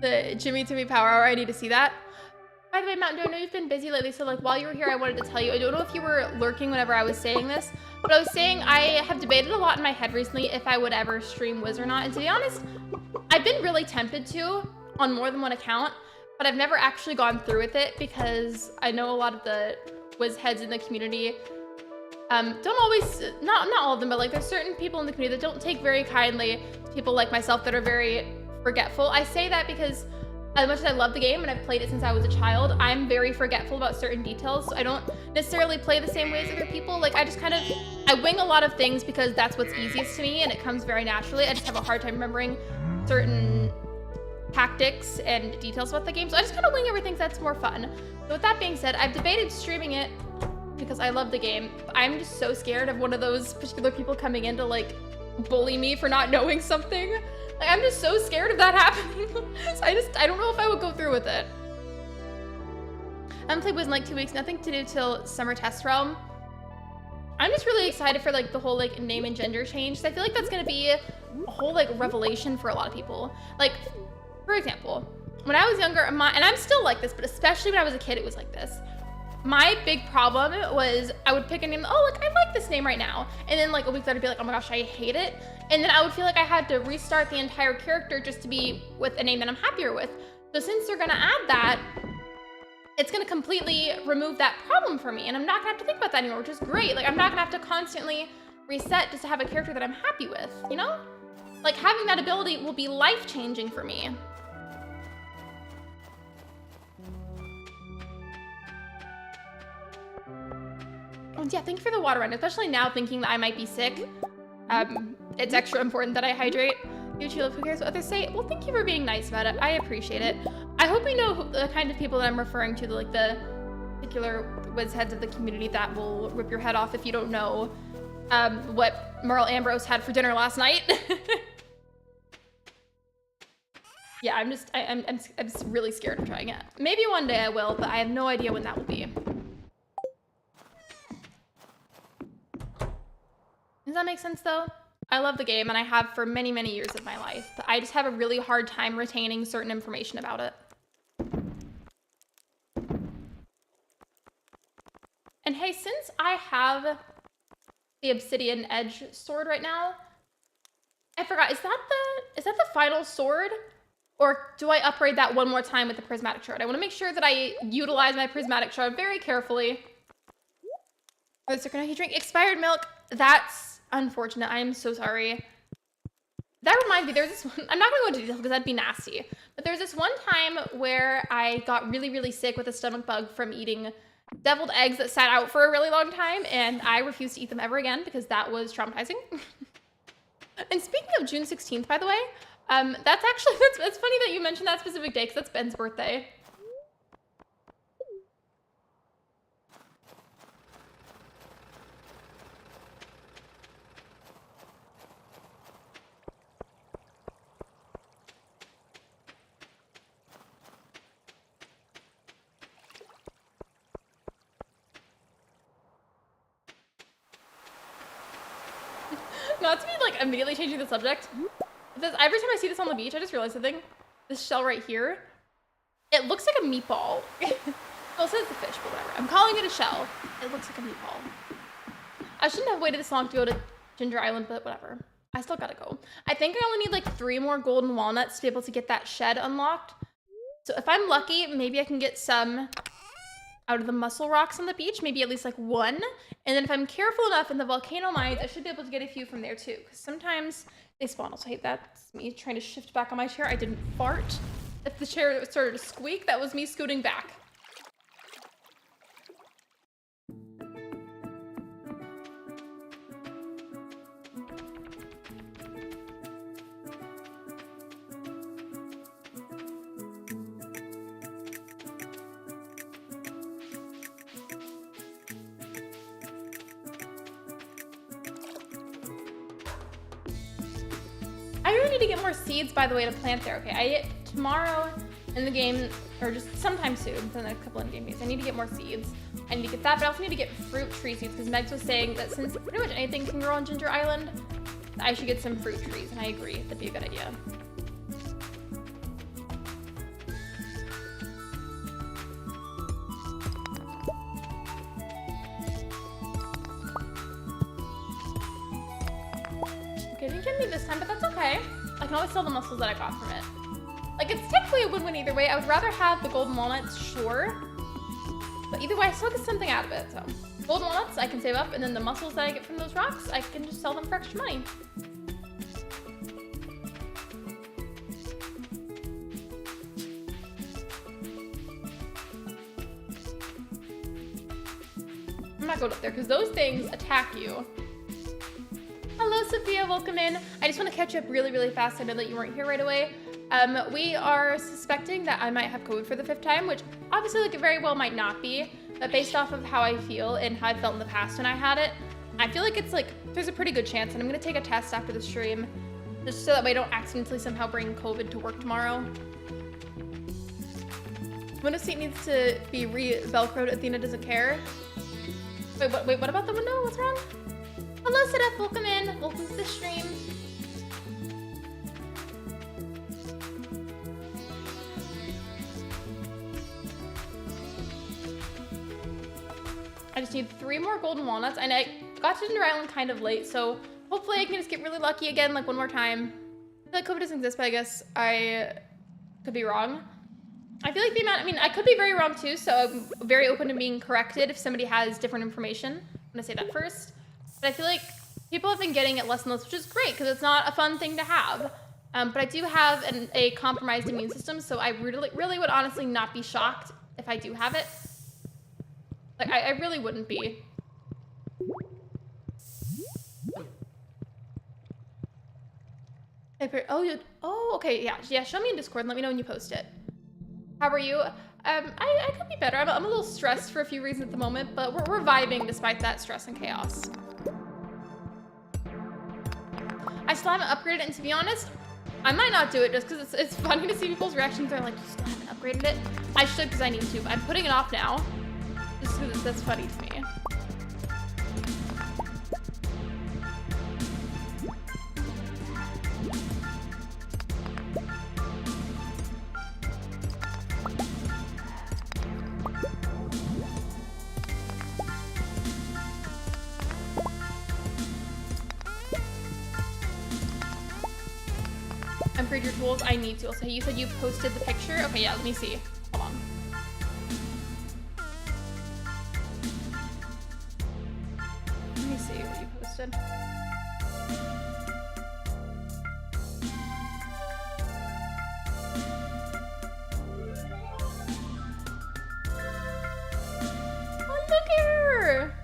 Speaker 1: The Jimmy Timmy Power Hour. I need to see that. By the way, Mountain Dew, I know you've been busy lately, so like while you were here, I wanted to tell you. I don't know if you were lurking whenever I was saying this, but I was saying I have debated a lot in my head recently if I would ever stream Wiz or not. And to be honest, I've been really tempted to on more than one account, but I've never actually gone through with it because I know a lot of the Wiz heads in the community don't always, not all of them, but like there's certain people in the community that don't take very kindly to people like myself that are very forgetful. I say that because as much as I love the game and I've played it since I was a child, I'm very forgetful about certain details. So I don't necessarily play the same way as other people. Like I just kind of, I wing a lot of things because that's what's easiest to me and it comes very naturally. I just have a hard time remembering certain tactics and details about the game. So I just kind of wing everything, so that's more fun. So with that being said, I've debated streaming it because I love the game. I'm just so scared of one of those particular people coming in to like bully me for not knowing something. Like, I'm just so scared of that happening. So I don't know if I would go through with it. I haven't played Wiz in like 2 weeks, nothing to do till Summer Test Realm. I'm just really excited for like the whole like name and gender change. So I feel like that's gonna be a whole like revelation for a lot of people. Like, for example, when I was younger, and I'm still like this, but especially when I was a kid, it was like this. My big problem was I would pick a name, oh, like, I like this name right now. And then like a week later, I'd be like, oh my gosh, I hate it. And then I would feel like I had to restart the entire character just to be with a name that I'm happier with. So since they're gonna add that, it's gonna completely remove that problem for me. And I'm not gonna have to think about that anymore, which is great. Like, I'm not gonna have to constantly reset just to have a character that I'm happy with, you know? Like, having that ability will be life-changing for me. And yeah, thank you for the water run, especially now thinking that I might be sick. It's extra important that I hydrate. You two who cares what others say? Well, thank you for being nice about it. I appreciate it. I hope you know the kind of people that I'm referring to, like the particular Wiz heads of the community that will rip your head off if you don't know what Merle Ambrose had for dinner last night. Yeah, I'm just really scared of trying it. Maybe one day I will, but I have no idea when that will be. Does that make sense though? I love the game and I have for many, many years of my life, but I just have a really hard time retaining certain information about it. And hey, since I have the Obsidian Edge sword right now, I forgot, is that the final sword? Or do I upgrade that one more time with the prismatic shard? I want to make sure that I utilize my prismatic shard very carefully. Oh, so can I drink expired milk? That's unfortunate. I am so sorry. That reminds me, there's this one, I'm not gonna go into detail because that'd be nasty, but there's this one time where I got really, really sick with a stomach bug from eating deviled eggs that sat out for a really long time, and I refused to eat them ever again because that was traumatizing. And speaking of June 16th, by the way, that's actually, it's funny that you mentioned that specific day because that's Ben's birthday. Not to be like immediately changing the subject. Every time I see this on the beach, I just realized something. This shell right here, it looks like a meatball. Well, it says the fish, but whatever. I'm calling it a shell. It looks like a meatball. I shouldn't have waited this long to go to Ginger Island, but whatever. I still gotta go. I think I only need like 3 more golden walnuts to be able to get that shed unlocked. So if I'm lucky, maybe I can get some out of the mussel rocks on the beach, maybe at least like 1. And then if I'm careful enough in the volcano mines, I should be able to get a few from there too. Because sometimes they spawn. Also, hate that. It's me trying to shift back on my chair. I didn't fart. If the chair started to squeak, that was me scooting back. to get more seeds, by the way, to plant there. Okay, tomorrow in the game, or just sometime soon, in the next couple of game days, I need to get more seeds. I need to get that, but I also need to get fruit tree seeds because Megs was saying that since pretty much anything can grow on Ginger Island, I should get some fruit trees, and I agree. That'd be a good idea. Okay, didn't get me this time, but that's okay. I can always sell the mussels that I got from it. Like, it's technically a win-win either way. I would rather have the golden walnuts, sure. But either way, I still get something out of it, so. Golden walnuts, I can save up, and then the mussels that I get from those rocks, I can just sell them for extra money. I'm not going up there, because those things attack you. Hello, Sophia, welcome in. I just want to catch up really, really fast. I know that you weren't here right away. We are suspecting that I might have COVID for the 5th time, which obviously like it very well might not be, but based off of how I feel and how I felt in the past when I had it, I feel like it's like, there's a pretty good chance, and I'm gonna take a test after the stream, just so that way I don't accidentally somehow bring COVID to work tomorrow. Window seat needs to be re-velcroed. Athena doesn't care. Wait, what about the window? What's wrong? Hello, Sedef, welcome in. Welcome to the stream. I just need 3 more golden walnuts, and I got to Ginger Island kind of late, so hopefully I can just get really lucky again, like one more time. I feel like COVID doesn't exist, but I guess I could be wrong. I feel like the amount, I mean, I could be very wrong too, so I'm very open to being corrected if somebody has different information. I'm gonna say that first. But I feel like people have been getting it less and less, which is great, because it's not a fun thing to have. But I do have a compromised immune system, so I really would honestly not be shocked if I do have it. Like, I really wouldn't be. Oh, okay, yeah, show me in Discord and let me know when you post it. How are you? I could be better. I'm a little stressed for a few reasons at the moment, but we're vibing despite that stress and chaos. I still haven't upgraded it, and to be honest, I might not do it just because it's funny to see people's reactions. They're like, you still haven't upgraded it? I should because I need to, but I'm putting it off now. Just because that's funny to me. Upgrade your tools. I need to. Also, you said you posted the picture. Okay, yeah, let me see. Hold on. Let me see what you posted. Oh, look at her!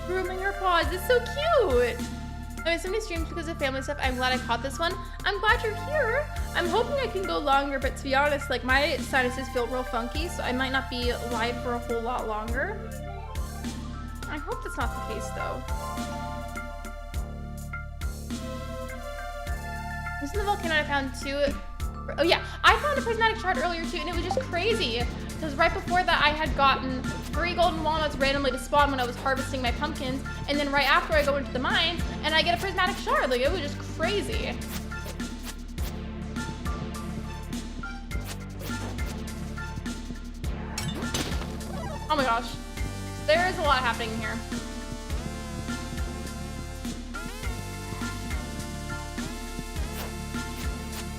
Speaker 1: Grooming her paws. It's so cute! I made so many streams because of family stuff. I'm glad I caught this one. I'm glad you're here. I'm hoping I can go longer, but to be honest, like my sinuses feel real funky, so I might not be live for a whole lot longer. I hope that's not the case though. This is the volcano I found too. Oh yeah, I found a prismatic shard earlier too, and it was just crazy. Because right before that, I had gotten 3 golden walnuts randomly to spawn when I was harvesting my pumpkins, and then right after I go into the mines, and I get a prismatic shard. Like, it was just crazy. Oh my gosh. There is a lot happening here.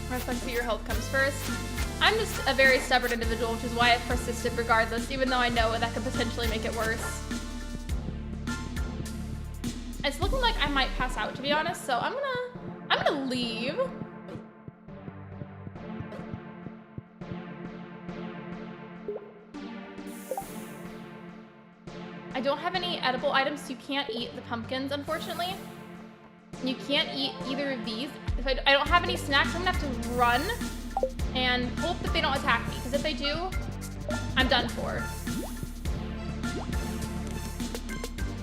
Speaker 1: Respect to your health comes first. I'm just a very stubborn individual, which is why I've persisted regardless, even though I know that could potentially make it worse. It's looking like I might pass out, to be honest, so I'm gonna leave. I don't have any edible items, so you can't eat the pumpkins, unfortunately. You can't eat either of these. If I don't have any snacks, I'm gonna have to run and hope that they don't attack me, because if they do, I'm done for.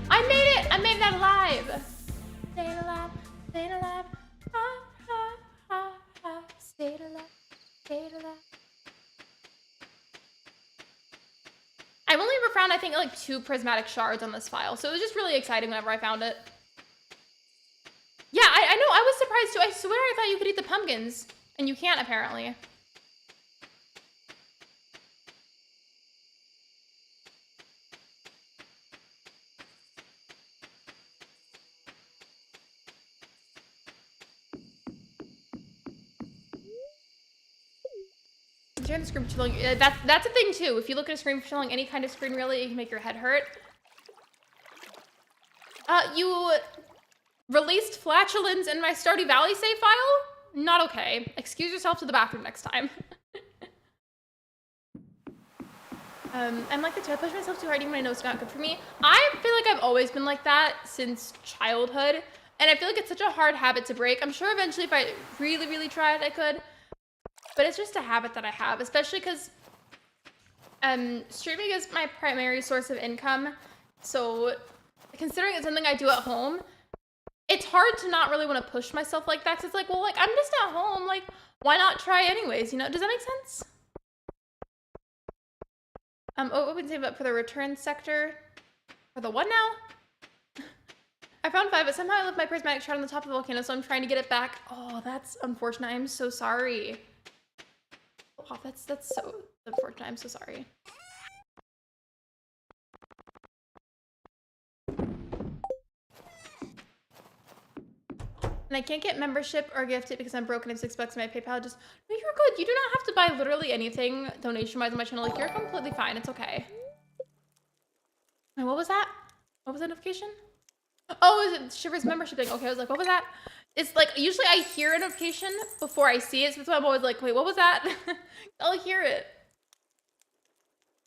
Speaker 1: I made it! I made that alive! Staying alive, staying alive. Ha, ha, ha, Stay to left, stay to left. I've only ever found, I think, like 2 prismatic shards on this file, so it was just really exciting whenever I found it. Yeah, I know, I was surprised too. I swear I thought you could eat the pumpkins, and you can't apparently. During the screen for too long, that's a thing too. If you look at a screen for too long, any kind of screen really, it can make your head hurt. You released flatulence in my Stardew Valley save file? Not okay. Excuse yourself to the bathroom next time. I'm like the two. I push myself too hard even when I know it's not good for me. I feel like I've always been like that since childhood. And I feel like it's such a hard habit to break. I'm sure eventually if I really, really tried, I could. But it's just a habit that I have, especially because streaming is my primary source of income. So considering it's something I do at home, it's hard to not really want to push myself like that. Cause it's like, well, like I'm just at home. Like, why not try anyways? You know, does that make sense? What would you say about for the return sector? For the what now? I found 5, but somehow I left my prismatic shard on the top of the volcano, so I'm trying to get it back. Oh, that's unfortunate. I'm so sorry. Oh, that's so unfortunate. I'm so sorry. And I can't get membership or gift it because I'm broken. I have $6 in my PayPal. Just, no, you're good. You do not have to buy literally anything donation-wise on my channel. Like, you're completely fine. It's okay. And what was that? What was that notification? Oh, is it Shiver's membership thing? Okay, I was like, what was that? It's like, usually I hear a notification before I see it. So that's why I'm always like, wait, what was that? I'll hear it.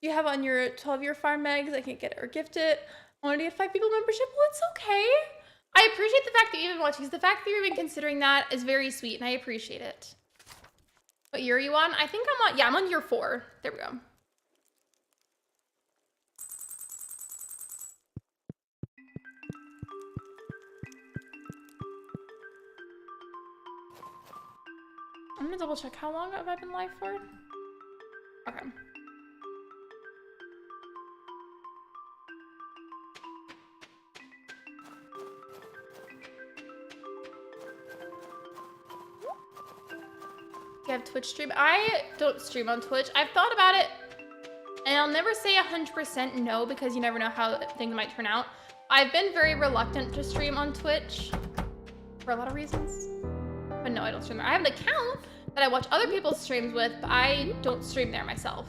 Speaker 1: You have on your 12-year farm megs. I can't get it or gift it. I want to get 5 people membership. Well, it's okay. I appreciate the fact that you've been watching, because the fact that you've been considering that is very sweet, and I appreciate it. What year are you on? I think I'm on, yeah, I'm on year 4. There we go. I'm gonna double check. How long have I been live for? Okay. You have Twitch stream? I don't stream on Twitch. I've thought about it, and I'll never say 100% no, because you never know how things might turn out. I've been very reluctant to stream on Twitch for a lot of reasons. But no, I don't stream there. I have an account that I watch other people's streams with, but I don't stream there myself.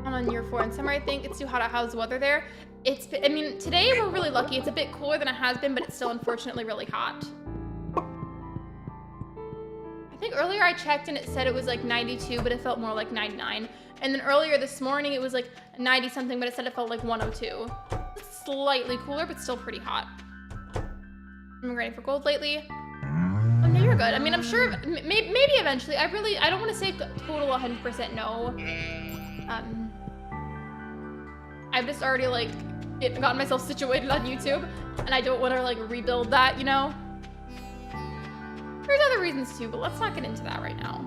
Speaker 1: I'm on year 4 in summer, I think. It's too hot out. How's the weather there? I mean, today we're really lucky. It's a bit cooler than it has been, but it's still unfortunately really hot. I think earlier I checked and it said it was like 92, but it felt more like 99. And then earlier this morning it was like 90 something, but it said it felt like 102. It's slightly cooler, but still pretty hot. I'm grinding for gold lately. Oh, no, you're good. I mean, I'm sure maybe eventually. I don't want to say total 100% no. I've just already like gotten myself situated on YouTube, and I don't want to like rebuild that, you know? There's other reasons too, but let's not get into that right now.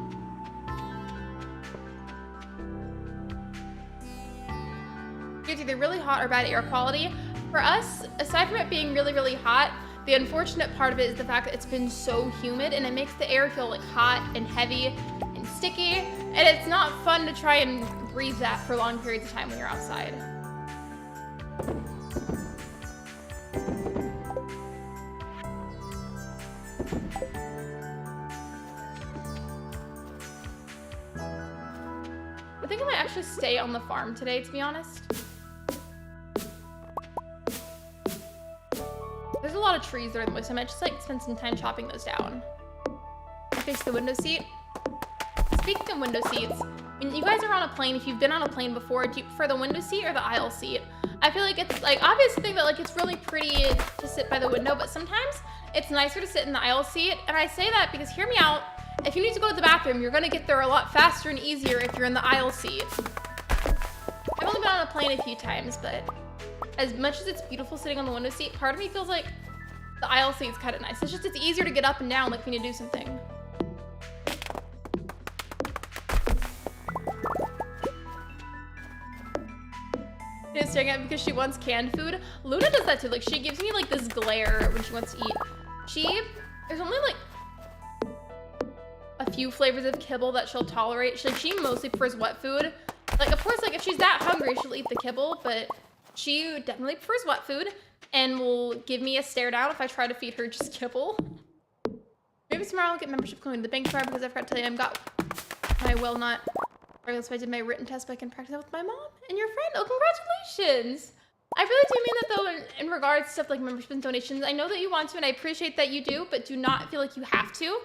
Speaker 1: It's either really hot or bad air quality. For us, aside from it being really, really hot, the unfortunate part of it is the fact that it's been so humid, and it makes the air feel like hot and heavy and sticky, and it's not fun to try and breathe that for long periods of time when you're outside. I think I might actually stay on the farm today, to be honest. There's a lot of trees that are in the way, so I might just like spend some time chopping those down. I fixed the window seat. Speaking of window seats, when you guys are on a plane, if you've been on a plane before, do you prefer the window seat or the aisle seat? I feel like it's like obvious to think that like it's really pretty to sit by the window, but sometimes it's nicer to sit in the aisle seat. And I say that because, hear me out, if you need to go to the bathroom, you're gonna get there a lot faster and easier if you're in the aisle seat. I've only been on a plane a few times, but as much as it's beautiful sitting on the window seat, part of me feels like the aisle seat's kind of nice. It's just, it's easier to get up and down like when you do something. She's staring at me because she wants canned food. Luna does that too. Like, she gives me like this glare when she wants to eat. There's only like a few flavors of kibble that she'll tolerate. She mostly prefers wet food. Like, of course, like if she's that hungry, she'll eat the kibble, but she definitely prefers wet food and will give me a stare down if I try to feed her just kibble. Maybe tomorrow I'll get membership going to the bank tomorrow because I forgot to tell you I will not. Regardless if I did my written test, but I can practice it with my mom and your friend. Oh, congratulations! I really do mean that though in regards to stuff like membership and donations. I know that you want to and I appreciate that you do, but do not feel like you have to.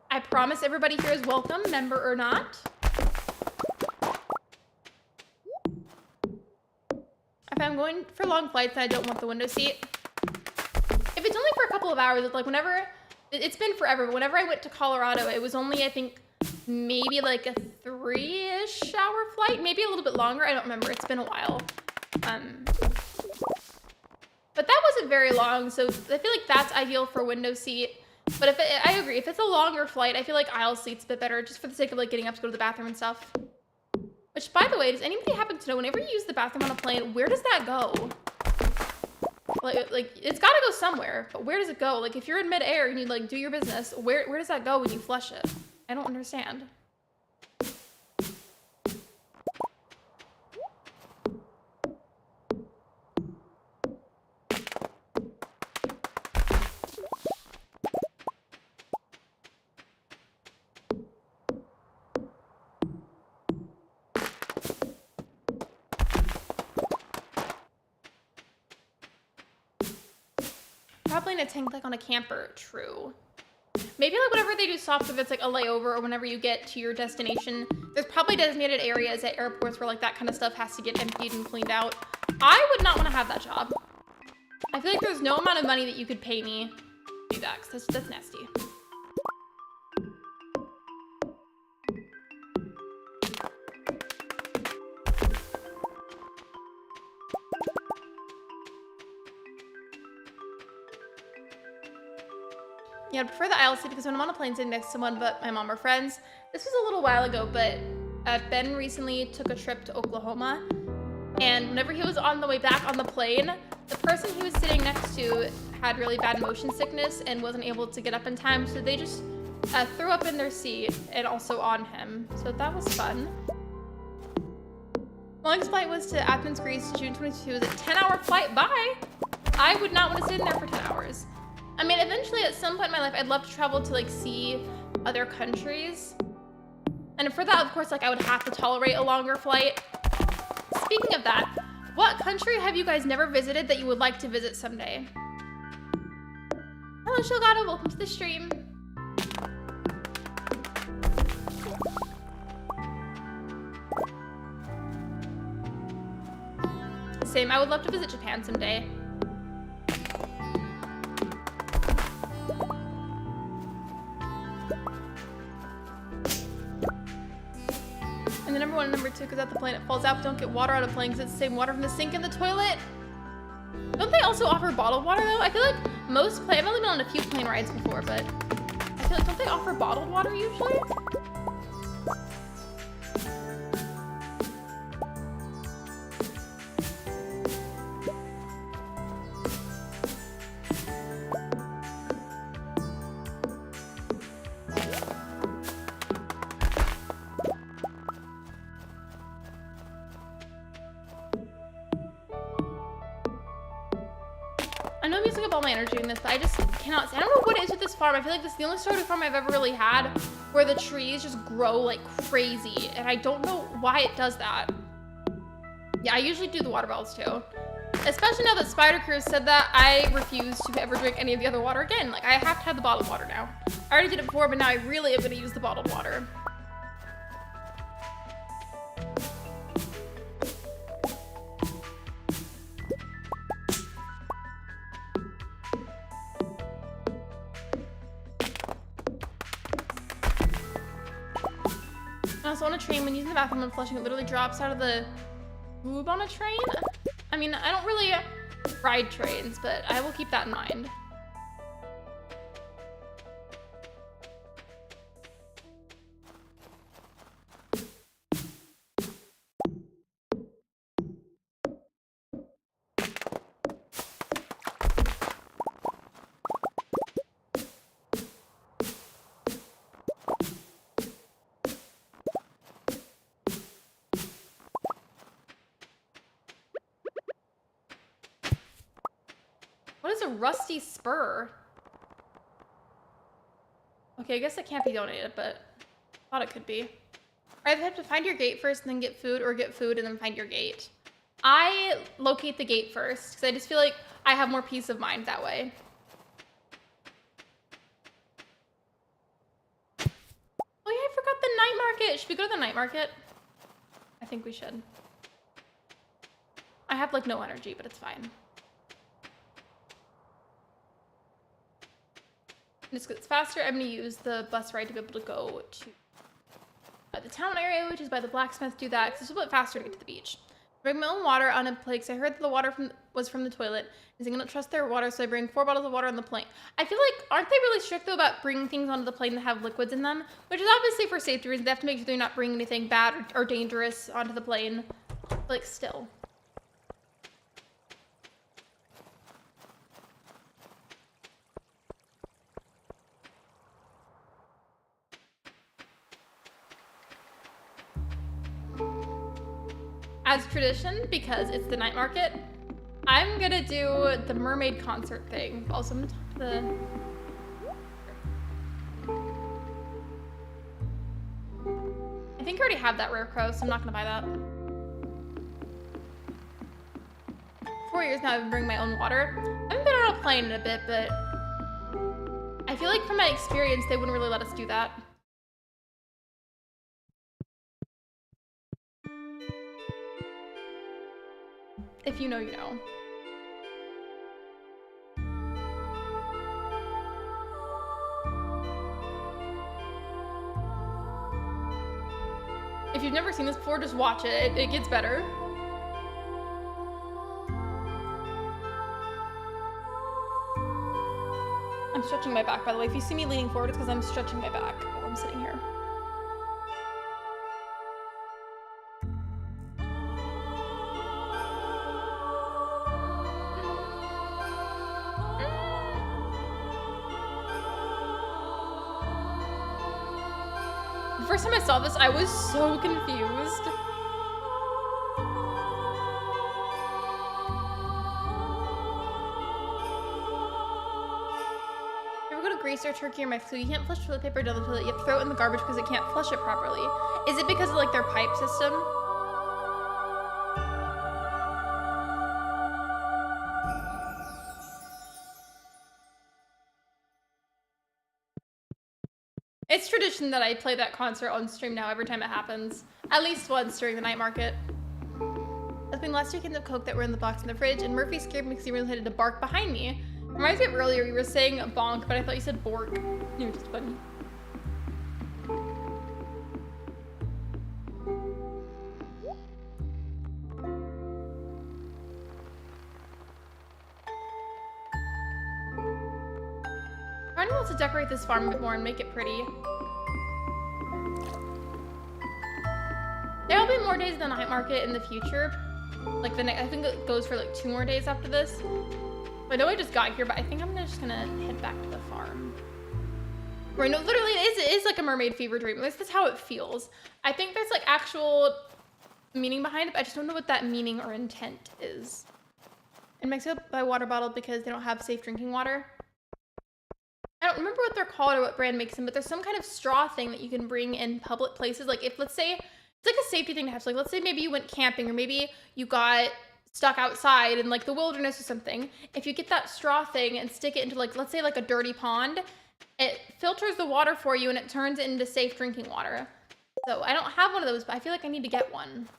Speaker 1: I promise everybody here is welcome, member or not. If I'm going for long flights and I don't want the window seat, if it's only for a couple of hours, like whenever, it's been forever, but whenever I went to Colorado, it was only, I think, maybe like a 3-ish hour flight, maybe a little bit longer. I don't remember. It's been a while. But that wasn't very long, so I feel like that's ideal for window seat. But I agree, if it's a longer flight, I feel like aisle seat's a bit better, just for the sake of like getting up to go to the bathroom and stuff. Which, by the way, does anybody happen to know, whenever you use the bathroom on a plane, where does that go? Like it's gotta go somewhere, but where does it go? Like, if you're in midair and you like do your business, where does that go when you flush it? I don't understand. Probably in a tank like on a camper, true. Maybe like whenever they do stops, if it's like a layover or whenever you get to your destination, there's probably designated areas at airports where like that kind of stuff has to get emptied and cleaned out. I would not want to have that job. I feel like there's no amount of money that you could pay me to do that, because that's nasty. Yeah, I prefer the aisle seat because when I'm on a plane sitting next to someone but my mom or friends, this was a little while ago, but Ben recently took a trip to Oklahoma, and whenever he was on the way back on the plane, the person he was sitting next to had really bad motion sickness and wasn't able to get up in time, so they just threw up in their seat and also on him, so that was fun. Longest flight was to Athens, Greece, June 22. It was a 10-hour flight. Bye! I would not want to sit in there for 10 hours. I mean, eventually, at some point in my life, I'd love to travel to, like, see other countries. And for that, of course, like, I would have to tolerate a longer flight. Speaking of that, what country have you guys never visited that you would like to visit someday? Hello, Shilgado. Welcome to the stream. Same. I would love to visit Japan someday. And the number one and number two, because at the plane it falls out, but don't get water out of plane because it's the same water from the sink in the toilet. Don't they also offer bottled water though? I feel like most I've only been on a few plane rides before, but I feel like, don't they offer bottled water usually? I know I'm using up all my energy in this, but I just cannot say. I don't know what it is with this farm. I feel like this is the only Stardew farm I've ever really had where the trees just grow like crazy, and I don't know why it does that. Yeah, I usually do the water bottles too. Especially now that Spider Crew said that, I refuse to ever drink any of the other water again. Like, I have to have the bottled water now. I already did it before, but now I really am gonna use the bottled water. Also on a train, when using the bathroom and flushing, it literally drops out of the tube on a train. I mean, I don't really ride trains, but I will keep that in mind. a rusty spur? Okay, I guess it can't be donated, but I thought it could be. Or you have to find your gate first and then get food, or get food and then find your gate. I locate the gate first, because I just feel like I have more peace of mind that way. Oh yeah, I forgot the night market. Should we go to the night market? I think we should. I have like no energy, but it's fine. Just because it's faster, I'm gonna use the bus ride to be able to go to the town area, which is by the blacksmith. Do that, because it's a bit faster to get to the beach. Bring my own water on a plate, because I heard that the water was from the toilet. And so I don't trust their water, so I bring 4 bottles of water on the plane. I feel like, aren't they really strict though about bringing things onto the plane that have liquids in them? Which is obviously for safety reasons. They have to make sure they're not bringing anything bad or dangerous onto the plane. But like, still. As tradition, because it's the night market, I'm gonna do the mermaid concert thing. Also, I'm gonna talk to the... I think I already have that rare crow, so I'm not gonna buy that. 4 years now I've been bringing my own water. I haven't been on a plane in a bit, but I feel like from my experience, they wouldn't really let us do that. If you know, you know. If you've never seen this before, just watch it. It gets better. I'm stretching my back, by the way. If you see me leaning forward, it's because I'm stretching my back while I'm sitting here. The first time I saw this, I was so confused. If you ever go to Greece or Turkey or Mexico, you can't flush toilet paper down the toilet. You have to throw it in the garbage because it can't flush it properly. Is it because of like their pipe system? It's tradition that I play that concert on stream now every time it happens. At least once during the night market. I think last 2 cans of Coke that were in the box in the fridge, and Murphy scared me because he really had to bark behind me. Reminds me of earlier, you were saying bonk, but I thought you said bork. You were just funny. I want to decorate this farm a bit more and make it pretty. There'll be more days of the night market in the future. Like the next, I think it goes for like 2 more days after this. I know I just got here, but I think I'm just gonna head back to the farm. Right, no, literally it is like a mermaid fever dream. At least that's how it feels. I think there's like actual meaning behind it, but I just don't know what that meaning or intent is. In Mexico, buy a water bottle because they don't have safe drinking water. I don't remember what they're called or what brand makes them, but there's some kind of straw thing that you can bring in public places. Like if, let's say, it's like a safety thing to have. So like, let's say maybe you went camping or maybe you got stuck outside in like the wilderness or something. If you get that straw thing and stick it into like, let's say like a dirty pond, it filters the water for you and it turns it into safe drinking water. So I don't have one of those, but I feel like I need to get one.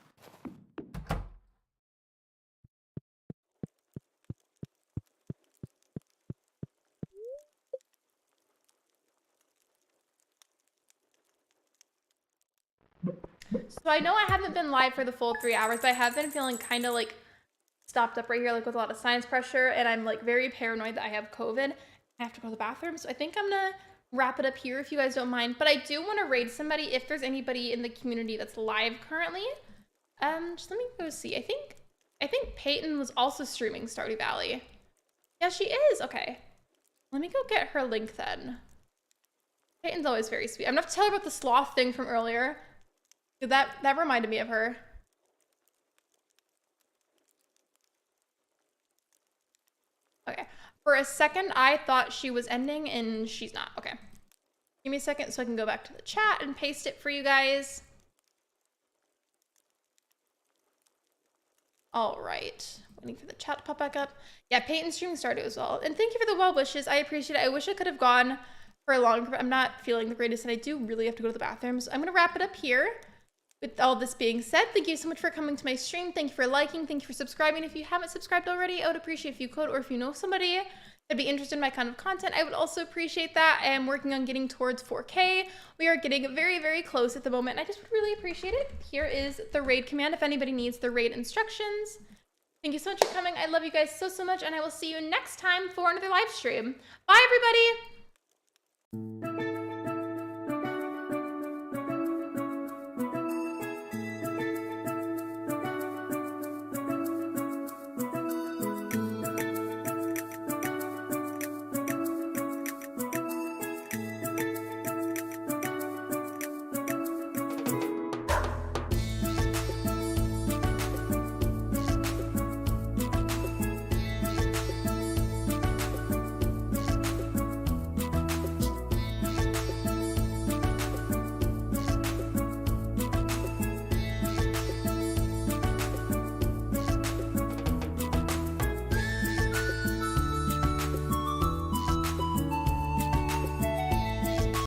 Speaker 1: So I know I haven't been live for the full 3 hours, but I have been feeling kind of like stopped up right here, like with a lot of sinus pressure, and I'm like very paranoid that I have COVID. I have to go to the bathroom, so I think I'm gonna wrap it up here if you guys don't mind. But I do want to raid somebody if there's anybody in the community that's live currently. Just let me go see. I think Peyton was also streaming Stardew Valley. Yeah, she is. Okay. Let me go get her link then. Peyton's always very sweet. I'm gonna have to tell her about the sloth thing from earlier. That reminded me of her. Okay. For a second, I thought she was ending and she's not. Okay. Give me a second so I can go back to the chat and paste it for you guys. All right. Waiting for the chat to pop back up. Yeah, Peyton's stream started as well. And thank you for the well wishes. I appreciate it. I wish I could have gone for a longer, but I'm not feeling the greatest and I do really have to go to the bathroom. So I'm going to wrap it up here. With all this being said, thank you so much for coming to my stream. Thank you for liking. Thank you for subscribing. If you haven't subscribed already, I would appreciate if you could, or if you know somebody that'd be interested in my kind of content, I would also appreciate that. I am working on getting towards 4K. We are getting very, very close at the moment. I just would really appreciate it. Here is the raid command if anybody needs the raid instructions. Thank you so much for coming. I love you guys so, so much, and I will see you next time for another live stream. Bye, everybody!